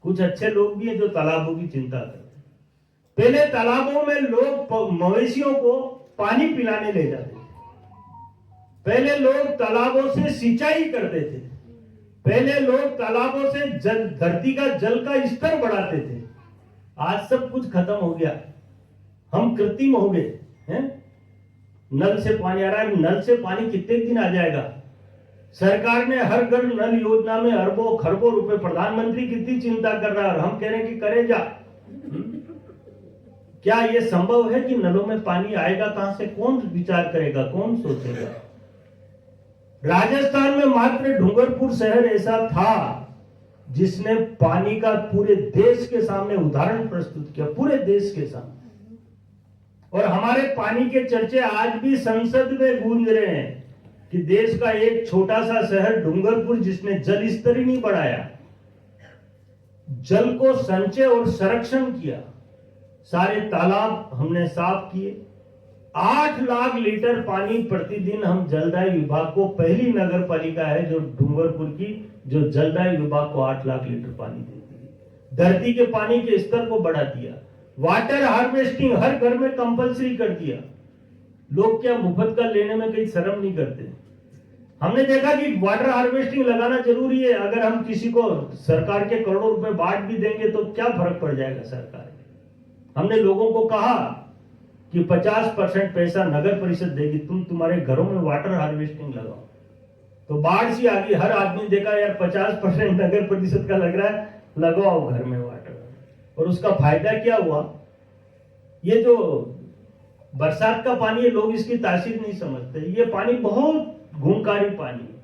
कुछ अच्छे लोग भी हैं जो तालाबों की चिंता करते हैं। पहले तालाबों में लोग मवेशियों को पानी पिलाने ले जाते थे। पहले लोग तालाबों से सिंचाई करते थे। पहले लोग तालाबों से धरती का जल का स्तर बढ़ाते थे। आज सब कुछ खत्म हो गया, हम कृत्रिम हो गए हैं। नल से पानी आ रहा है, नल से पानी कितने दिन आ जाएगा? सरकार ने हर घर नल योजना में अरबों खरबों रुपए, प्रधानमंत्री कितनी चिंता कर रहा है और हम कह रहे हैं कि करे जा। क्या यह संभव है कि नलों में पानी आएगा कहां से? कौन विचार करेगा, कौन सोचेगा? राजस्थान में मात्र डूंगरपुर शहर ऐसा था जिसने पानी का पूरे देश के सामने उदाहरण प्रस्तुत किया, पूरे देश के सामने। और हमारे पानी के चर्चे आज भी संसद में गूंज रहे हैं कि देश का एक छोटा सा शहर डूंगरपुर जिसने जल स्तर ही नहीं बढ़ाया, जल को संचय और संरक्षण किया। सारे तालाब हमने साफ किए। 8 लाख लीटर पानी प्रतिदिन हम जलदाय विभाग को, पहली नगर पालिका है जो डूंगरपुर की जो जलदाय विभाग को 8 लाख लीटर पानी देती है। धरती के पानी के स्तर को बढ़ा दिया। वाटर हार्वेस्टिंग हर घर में कंपलसरी कर दिया। लोग क्या मुफ्त का लेने में कहीं शर्म नहीं करते? हमने देखा कि वाटर हार्वेस्टिंग लगाना जरूरी है। अगर हम किसी को सरकार के करोड़ों रुपए बांट भी देंगे तो क्या फर्क पड़ जाएगा सरकार? हमने लोगों को कहा कि 50% पैसा नगर परिषद देगी, तुम तुम्हारे घरों में वाटर हार्वेस्टिंग लगाओ। तो बाढ़ सी आ गई, हर आदमी देखा यार 50% नगर परिषद का लग रहा है, लगाओ घर में वाटर। और उसका फायदा क्या हुआ? ये जो बरसात का पानी है, लोग इसकी तासीर नहीं समझते। ये पानी बहुत गुणकारी पानी है।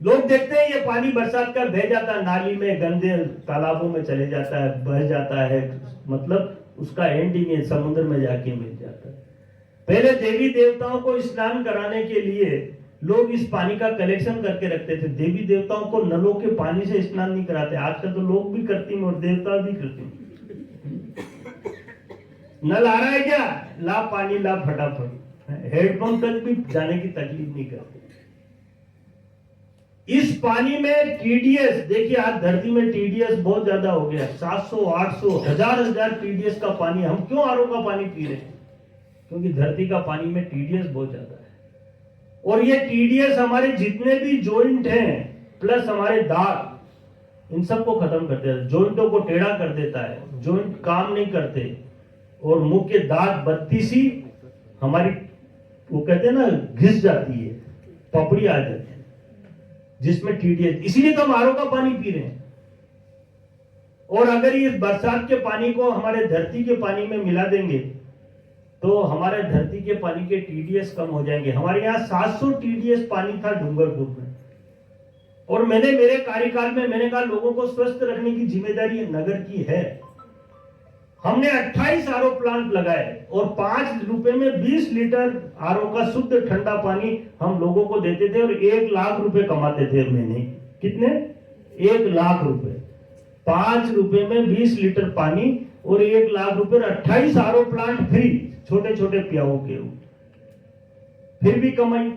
लोग देखते हैं ये पानी बरसात का बह जाता है, नाली में गंदे तालाबों में चले जाता है, बह जाता है, मतलब उसका एंडिंग है समुद्र में जाके मिल जाता है। पहले देवी देवताओं को स्नान कराने के लिए लोग इस पानी का कलेक्शन करके रखते थे। देवी देवताओं को नलों के पानी से स्नान नहीं कराते। आजकल तो लोग भी कृत्रिम और देवता भी कृत्रिम। नल आ रहा है क्या, ला पानी ला फटाफट। हेडपंप तक भी जाने की तकलीफ नहीं करते। इस पानी में TDS, देखिए आज धरती में TDS बहुत ज्यादा हो गया। 700, 800, 1000 TDS का पानी। हम क्यों RO का पानी पी रहे हैं? क्योंकि धरती का पानी में TDS बहुत ज्यादा है। और ये TDS हमारे जितने भी जॉइंट हैं प्लस हमारे दांत, इन सबको खत्म कर देता है, जॉइंटों को टेढ़ा कर देता है, जॉइंट काम नहीं करते और मुंह के दांत बत्ती सी हमारी वो कहते हैं ना घिस जाती है, पपड़ी आ जाती है जिसमें TDS, इसीलिए तो हम RO का पानी पी रहे हैं। और अगर ये बरसात के पानी को हमारे धरती के पानी में मिला देंगे तो हमारे धरती के पानी के TDS कम हो जाएंगे। हमारे यहाँ 700 TDS पानी था डूंगरपुर में, और मैंने मेरे कार्यकाल में मैंने कहा लोगों को स्वस्थ रखने की जिम्मेदारी नगर की है। हमने 28 RO प्लांट लगाए और 5 रुपए में 20 लीटर RO का शुद्ध ठंडा पानी हम लोगों को देते थे और 1 लाख रुपए कमाते थे महीने। कितने? 1 लाख रुपए। 5 रुपए में 20 लीटर पानी और 1 लाख रुपए, 28 RO प्लांट फ्री, छोटे छोटे प्याओं के, फिर भी कमाई।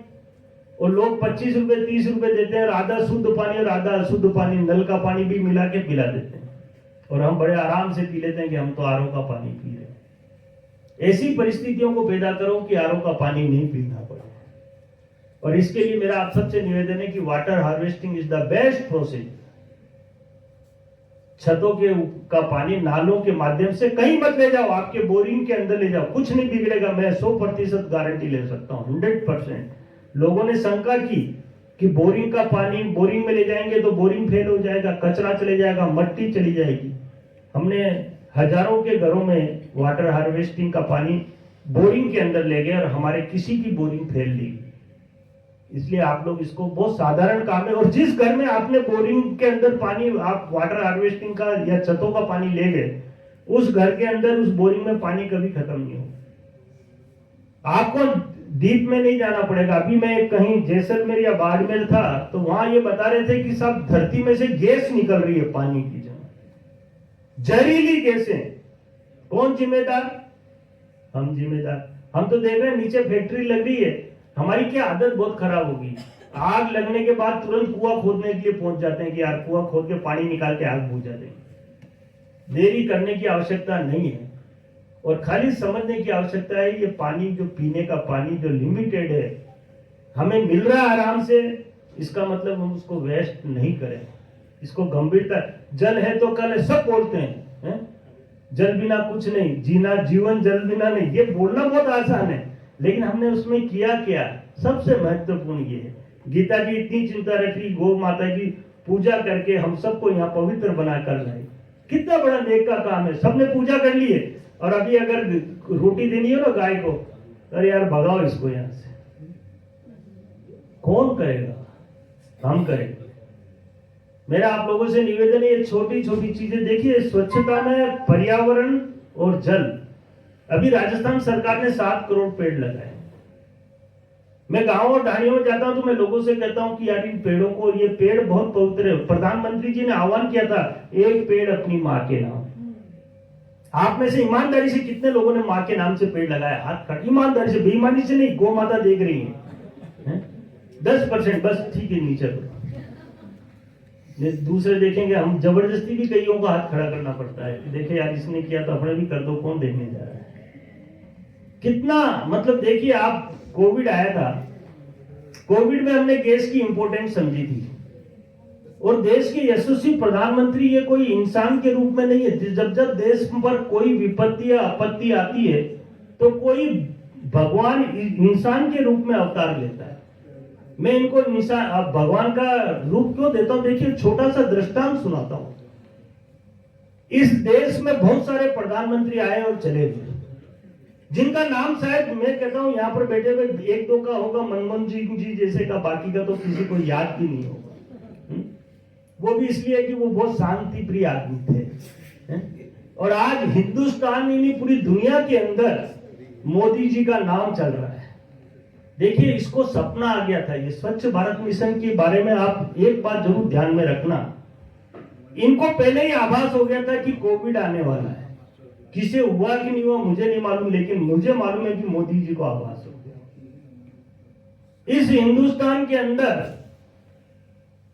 और लोग 25 रुपए 30 रुपए देते हैं और आधा शुद्ध पानी और आधा अशुद्ध पानी, नल का पानी भी मिला के पिला देते हैं, और हम बड़े आराम से पी लेते हैं कि हम तो RO का पानी पी रहे हैं। ऐसी परिस्थितियों को पैदा करो कि RO का पानी नहीं पीना पड़े। और इसके लिए मेरा आप सबसे निवेदन है कि water harvesting is the best process. छतों के का पानी नालों के माध्यम से कहीं मत ले जाओ, आपके बोरिंग के अंदर ले जाओ, कुछ नहीं बिगड़ेगा। मैं 100% गारंटी ले सकता हूं, 100%। लोगों ने शंका की कि बोरिंग का पानी बोरिंग में ले जाएंगे तो बोरिंग फेल हो जाएगा, कचरा चले जाएगा, मिट्टी चली जाएगी। हमने हजारों के घरों में वाटर हार्वेस्टिंग का पानी बोरिंग के अंदर ले गए और हमारे किसी की बोरिंग फेल नहीं हुई। इसलिए आप लोग इसको, बहुत साधारण काम है, और जिस घर में आपने बोरिंग के अंदर पानी, आप वाटर हार्वेस्टिंग का या छतों का पानी ले गए, उस घर के अंदर उस बोरिंग में पानी कभी खत्म नहीं होगा। आपको डीप में नहीं जाना पड़ेगा। अभी मैं कहीं जैसलमेर या बाड़मेर था तो वहां ये बता रहे थे कि सब धरती में से गैस निकल रही है पानी की जगह, जहरीली गैसें। कौन जिम्मेदार? हम जिम्मेदार। हम तो देख रहे हैं नीचे फैक्ट्री लग रही है। हमारी क्या आदत बहुत खराब होगी, आग लगने के बाद तुरंत कुआं खोदने के लिए पहुंच जाते हैं कि यार कुआं खोद के पानी निकाल के आग बुझा देंगे। देरी करने की आवश्यकता नहीं है और खाली समझने की आवश्यकता है ये पानी, जो पीने का पानी जो लिमिटेड है, हमें मिल रहा है आराम से, इसका मतलब हम उसको वेस्ट नहीं करें, इसको गंभीरता। जल है तो कल है, सब बोलते हैं जल बिना कुछ नहीं, जीना जीवन जल बिना नहीं। ये बोलना बहुत आसान है, लेकिन हमने उसमें किया क्या? सबसे महत्वपूर्ण ये है, गीता जी इतनी चिंता रखी, गौ माता की पूजा करके हम सबको यहाँ पवित्र बनाकर लाए। कितना बड़ा नेक का काम है। सबने पूजा कर ली है और अभी अगर रोटी देनी हो ना गाय को, अरे यार भगाओ इसको यहां से। कौन करेगा? हम करेंगे। मेरा आप लोगों से निवेदन है, ये छोटी छोटी चीजें देखिए। स्वच्छता में पर्यावरण और जल, अभी राजस्थान सरकार ने 7 करोड़ पेड़ लगाए। मैं गांव और ढाणियों में जाता हूं तो मैं लोगों से कहता हूं कि यार इन पेड़ों को, ये पेड़ बहुत पवित्र है। प्रधानमंत्री जी ने आह्वान किया था, एक पेड़ अपनी माँ के नाम। आप में से ईमानदारी से कितने लोगों ने माँ के नाम से पेड़ लगाया? हाथ खट। ईमानदारी से, बेईमानी से नहीं। गौ माता देख रही है 10%, बस ठीक है, नीचे दूसरे देखेंगे। हम जबरदस्ती भी कईयों को हाथ खड़ा करना पड़ता है, देखे यार इसने किया तो अपने भी कर दो, कौन देखने जा रहा है। कितना मतलब देखिए आप, कोविड आया था, कोविड में हमने गैस की इंपॉर्टेंस समझी थी और देश के यशस्वी प्रधानमंत्री ये कोई इंसान के रूप में नहीं है। जब जब देश पर कोई विपत्ति या आपत्ति आती है तो कोई भगवान इंसान के रूप में अवतार लेता है। मैं इनको भगवान का रूप क्यों देता हूं? देखिए छोटा सा दृष्टांत सुनाता हूं। इस देश में बहुत सारे प्रधानमंत्री आए और चले गए, जिनका नाम शायद मैं कहता हूं यहाँ पर बैठे हुए 1-2 का होगा, मनमोहन जी जैसे का, बाकी का तो किसी को याद भी नहीं होगा। वो भी इसलिए कि वो बहुत शांति प्रिय आदमी थे। और आज हिंदुस्तान ही नहीं, पूरी दुनिया के अंदर मोदी जी का नाम चल रहा है। देखिए इसको सपना आ गया था, ये स्वच्छ भारत मिशन के बारे में आप एक बात जरूर ध्यान में रखना। इनको पहले ही आभास हो गया था कि कोविड आने वाला है। किसे हुआ कि नहीं हुआ मुझे नहीं मालूम, लेकिन मुझे मालूम है कि मोदी जी को आभास हो गया। इस हिंदुस्तान के अंदर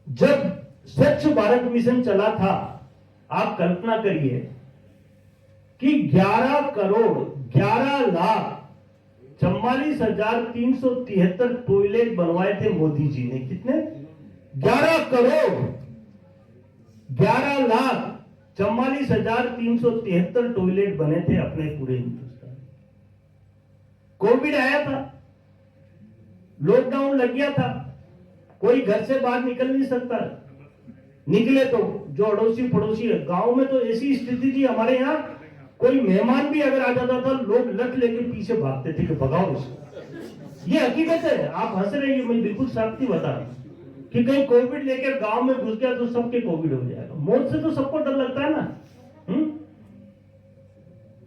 जब स्वच्छ भारत मिशन चला था, आप कल्पना करिए कि 11,44,373 टॉयलेट बनवाए थे मोदी जी ने। कितने? 11 करोड़। 11,44,373 टॉयलेट बने थे अपने पूरे हिंदुस्तान। कोविड आया था, लॉकडाउन लग गया था, कोई घर से बाहर निकल नहीं सकता, निकले तो जो अड़ोसी पड़ोसी है। गांव में तो ऐसी स्थिति थी हमारे यहाँ, कोई मेहमान भी अगर आ जाता था लोग लठ लेके पीछे भागते थे कि भगाओ इसको। ये हकीकत है, आप हंस रहे हैं, मैं बिल्कुल साफ बता रहा हूं कि कहीं कोविड लेकर गांव में घुस गया तो सबके कोविड हो जाएगा। मौत से तो सबको डर लगता है ना।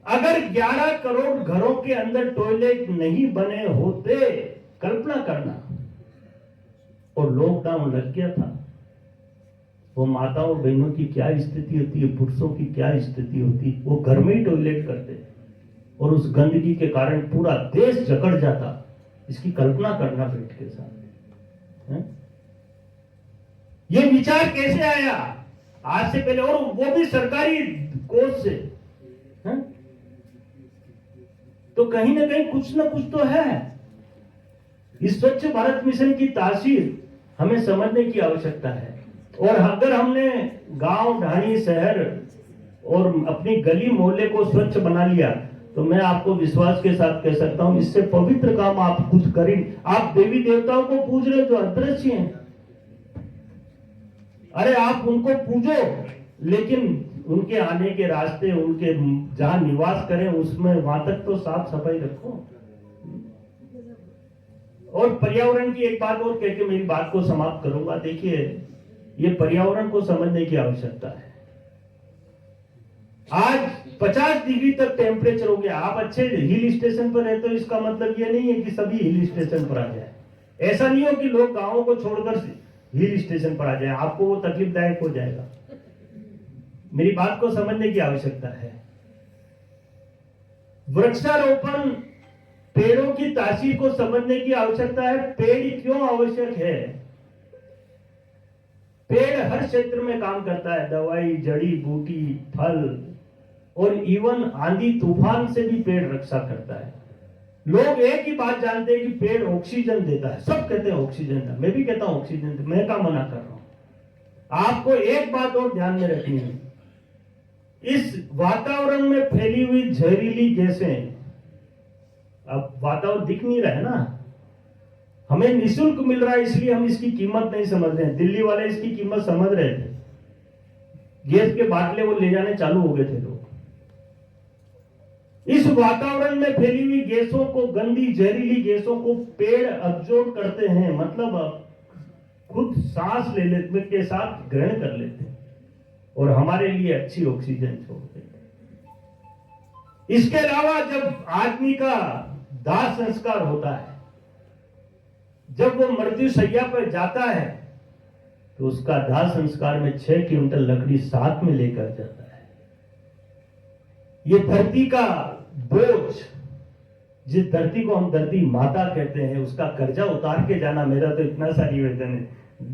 अगर 11 करोड़ घरों के अंदर टॉयलेट नहीं बने होते, कल्पना करना, और लॉकडाउन लग गया था, वो माताओं बहनों की क्या स्थिति होती है, पुरुषों की क्या स्थिति होती। वो घर में ही टॉयलेट करते और उस गंदगी के कारण पूरा देश जकड़ जाता। इसकी कल्पना करना बैठ के साथ। ये विचार कैसे आया आज से पहले, और वो भी सरकारी कोष से। तो कहीं ना कहीं कुछ ना कुछ तो है। इस स्वच्छ भारत मिशन की तासीर हमें समझने की आवश्यकता है। और अगर हमने गांव, ढाणी, शहर और अपनी गली मोहल्ले को स्वच्छ बना लिया तो मैं आपको विश्वास के साथ कह सकता हूं, इससे पवित्र काम आप कुछ करें। आप देवी देवताओं को पूज रहे जो अदृश्य हैं, अरे आप उनको पूजो, लेकिन उनके आने के रास्ते, उनके जहां निवास करें उसमें वहां तक तो साफ सफाई रखो। और पर्यावरण की एक बात और कह के मेरी बात को समाप्त करूंगा। देखिए, ये पर्यावरण को समझने की आवश्यकता है। आज 50 डिग्री तक टेम्परेचर हो गया। आप अच्छे हिल स्टेशन पर रहते हो, इसका मतलब ये नहीं है कि सभी हिल स्टेशन पर आ जाए। ऐसा नहीं हो कि लोग गांवों को छोड़कर हिल स्टेशन पर आ जाए, आपको वो तकलीफदायक हो जाएगा। मेरी बात को समझने की आवश्यकता है। वृक्षारोपण, पेड़ों की तासीर को समझने की आवश्यकता है। पेड़ क्यों आवश्यक है? पेड़ हर क्षेत्र में काम करता है, दवाई, जड़ी बूटी, फल, और इवन आंधी तूफान से भी पेड़ रक्षा करता है। लोग एक ही बात जानते हैं कि पेड़ ऑक्सीजन देता है। सब कहते हैं ऑक्सीजन देता है, मैं भी कहता हूं ऑक्सीजन देता है, मैं क्या मना कर रहा हूं। आपको एक बात और ध्यान में रखनी है, इस वातावरण में फैली हुई जहरीली गैसें, अब वातावरण दिख नहीं रहा है ना, हमें निःशुल्क मिल रहा है, इसलिए हम इसकी कीमत नहीं समझ रहे हैं। दिल्ली वाले इसकी कीमत समझ रहे थे, गैस के बाटले वो ले जाने चालू हो गए थे लोग। इस वातावरण में फैली हुई गैसों को, गंदी जहरीली गैसों को पेड़ अब्जॉर्ब करते हैं, मतलब खुद सांस ले लेते के साथ ग्रहण कर लेते हैं और हमारे लिए अच्छी ऑक्सीजन छोड़ते हैं। इसके अलावा जब आदमी का दाह संस्कार होता है, जब वो मृत्यु शैया पर जाता है, तो उसका दाह संस्कार में 6 क्विंटल लकड़ी साथ में लेकर जाता है। ये धरती का बोझ, जिस धरती को हम धरती माता कहते हैं, उसका कर्जा उतार के जाना मेरा तो इतना सा निवेदन है।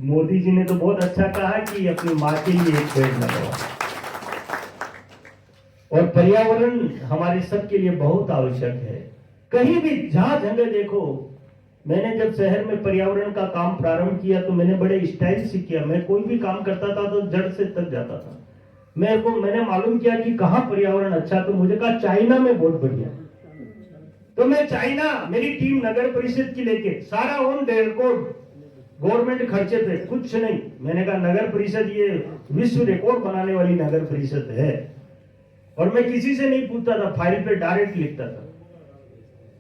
मोदी जी ने तो बहुत अच्छा कहा कि अपनी माँ के लिए एक पेड़ लगाओ। और पर्यावरण हमारे सबके लिए बहुत आवश्यक है। कहीं भी जहां जगह देखो, मैंने जब शहर में पर्यावरण का काम प्रारंभ किया तो मैंने बड़े स्टाइल से किया। मैं कोई भी काम करता था तो जड़ से तक जाता था। मैंने मालूम किया कि कहां पर्यावरण अच्छा, तो मुझे कहा चाइना में बहुत बढ़िया। तो मैं चाइना, मेरी टीम नगर परिषद की लेके, सारा ऑन डेढ़ गवर्नमेंट खर्चे पे, कुछ नहीं। मैंने कहा नगर परिषद ये विश्व रिकॉर्ड बनाने वाली नगर परिषद है। और मैं किसी से नहीं पूछता था, फाइल पे डायरेक्ट लिखता था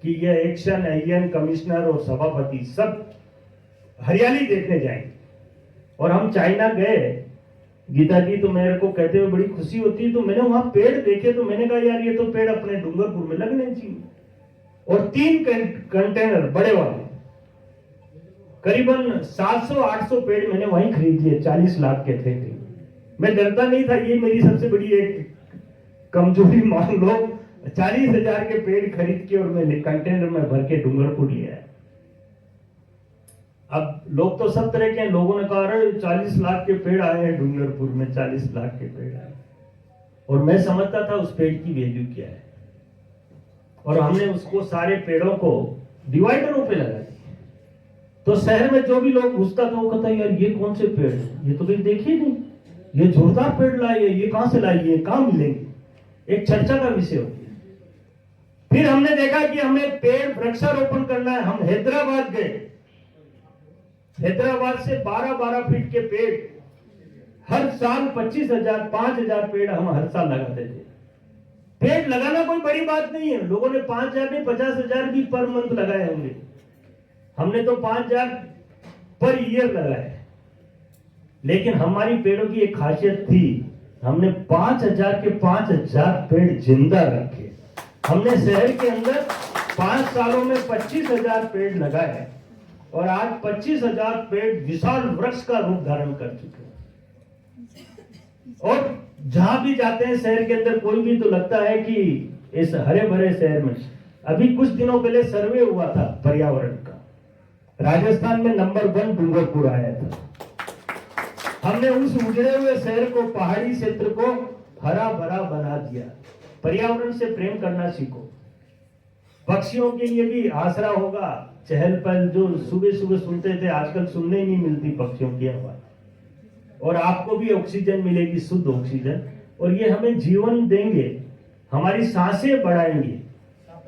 कि यह एक्शन, एन कमिश्नर और सभापति सब हरियाली देखने जाएंगे। और हम चाइना गए, गीता जी तो मेरे को कहते हुए बड़ी खुशी होती है, तो मैंने वहां पेड़ देखे तो मैंने कहा यार ये तो पेड़ अपने डूंगरपुर में लगने चाहिए। और 3 कंटेनर बड़े वाले, करीबन 700-800 पेड़ मैंने वहीं खरीद लिए, 40 लाख के थे। मैं डरता नहीं था, ये मेरी सबसे बड़ी एक कमजोरी मान लो। 40,000 के पेड़ खरीद के और मैं कंटेनर में भर के डूंगरपुर लिया है। अब लोग तो सब तरह के, लोगों ने कहा अरे 40 लाख के पेड़ आए हैं डूंगरपुर में, 40 लाख के पेड़ आए। और मैं समझता था उस पेड़ की वैल्यू क्या है। और हमने उसको, सारे पेड़ों को डिवाइडरों पे लगा दिया। तो शहर में जो भी लोग घुसता था वो कहता यार ये कौन से पेड़, ये तो कहीं देखे नहीं। ये जोरदार पेड़ लाए, ये कहां से लाइए, कहां मिलेंगे, एक चर्चा का विषय हो गया। फिर हमने देखा कि हमें पेड़ वृक्षारोपण करना है। हम हैदराबाद गए, हैदराबाद से 12-12 फीट के पेड़ हर साल 25,000 5,000 पेड़ हम हर साल लगाते थे। पेड़ लगाना कोई बड़ी बात नहीं है, लोगों ने 5,000 नहीं 50,000 भी पर मंथ लगाए होंगे, हमने तो 5,000 पर ईयर लगाए। लेकिन हमारी पेड़ों की एक खासियत थी, हमने 5,000 के 5,000 पेड़ जिंदा रखे। हमने शहर के अंदर 5 सालों में 25,000 पेड़ लगाए और आज 25,000 पेड़ विशाल वृक्ष का रूप धारण कर चुके हैं। और जहां भी जाते हैं शहर के अंदर, कोई भी तो लगता है कि इस हरे भरे शहर में, अभी कुछ दिनों पहले सर्वे हुआ था पर्यावरण का, राजस्थान में नंबर 1 डूंगरपुर आया था। हमने उस उजड़े हुए शहर को, पहाड़ी क्षेत्र को हरा भरा बना दिया। पर्यावरण से प्रेम करना सीखो। पक्षियों के लिए भी आसरा होगा, चहल पहल जो सुबह सुबह सुनते थे आजकल सुनने ही नहीं मिलती पक्षियों की आवाज। और आपको भी ऑक्सीजन मिलेगी, शुद्ध ऑक्सीजन, और ये हमें जीवन देंगे, हमारी सांसें बढ़ाएंगे।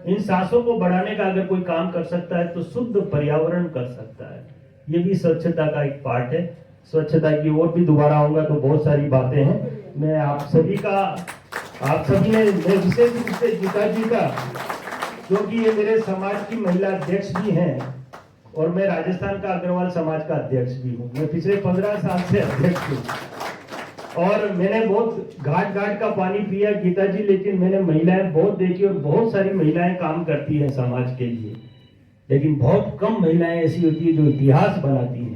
इन सांसों को बढ़ाने का अगर कोई काम कर सकता है तो शुद्ध पर्यावरण कर सकता है। ये भी स्वच्छता का एक पार्ट है। स्वच्छता की और भी दोबारा आऊंगा तो बहुत सारी बातें हैं। मैं आप सभी ने विशेष रूप से गीता जी का, क्योंकि ये मेरे समाज की महिला अध्यक्ष भी हैं और मैं राजस्थान का अग्रवाल समाज का अध्यक्ष भी हूँ। मैं पिछले 15 साल से अध्यक्ष हूँ और मैंने बहुत घाट घाट का पानी पिया गीता जी, लेकिन मैंने महिलाएं बहुत देखी और बहुत सारी महिलाएं काम करती हैं समाज के लिए, लेकिन बहुत कम महिलाएं ऐसी होती है जो इतिहास बनाती हैं।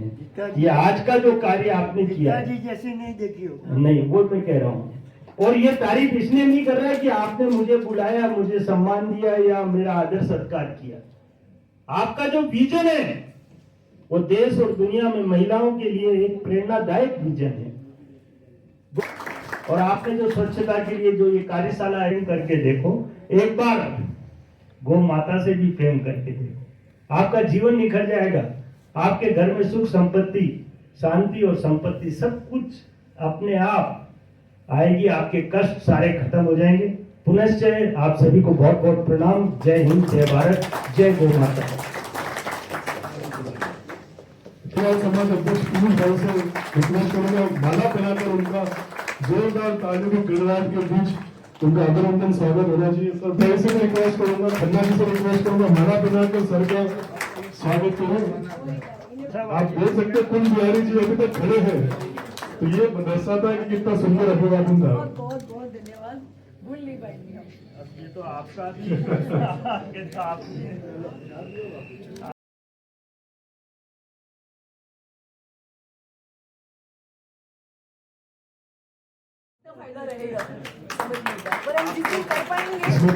ये आज का जो कार्य आपने किया जी जैसे नहीं देखी हो, नहीं वो मैं कह रहा हूँ। और ये तारीफ इसलिए नहीं कर रहा है कि आपने मुझे बुलाया, मुझे सम्मान दिया या मेरा आदर सत्कार किया। आपका जो विजन है वो देश और दुनिया में महिलाओं के लिए एक प्रेरणादायक विजन है। और आपने जो स्वच्छता के लिए जो ये कार्यशाला आयोजन करके देखो, एक बार गौ माता से भी प्रेम करके देखो, आपका जीवन निखर जाएगा। आपके घर में सुख संपत्ति, शांति और संपत्ति सब कुछ अपने आप आएगी, आपके कष्ट सारे खत्म हो जाएंगे। पुनश्च आप सभी को बहुत बहुत प्रणाम। जय हिंद, जय भारत, जय गौ माता। समाज अध्यक्ष पीयूष भाई से रिक्वेस्ट करूंगा, माला पहनाकर उनका जोरदार तालियों की गड़गड़ाहट के बीच उनका अभिनंदन स्वागत होना चाहिए। सर भाई से रिक्वेस्ट करूंगा, खन्ना जी से रिक्वेस्ट करूंगा, माला पहनाकर सर का स्वागत करें। आप देख सकते कुल बिहारी जी अभी तक खड़े हैं, तो ये दर्शाता है कि कितना सुंदर अभिवादन था। बहुत बहुत धन्यवाद, भूल नहीं पाएंगे हम। अब ये तो आपका भी फायदा रहेगा समझने का, पर हम जितनी कर पाएंगे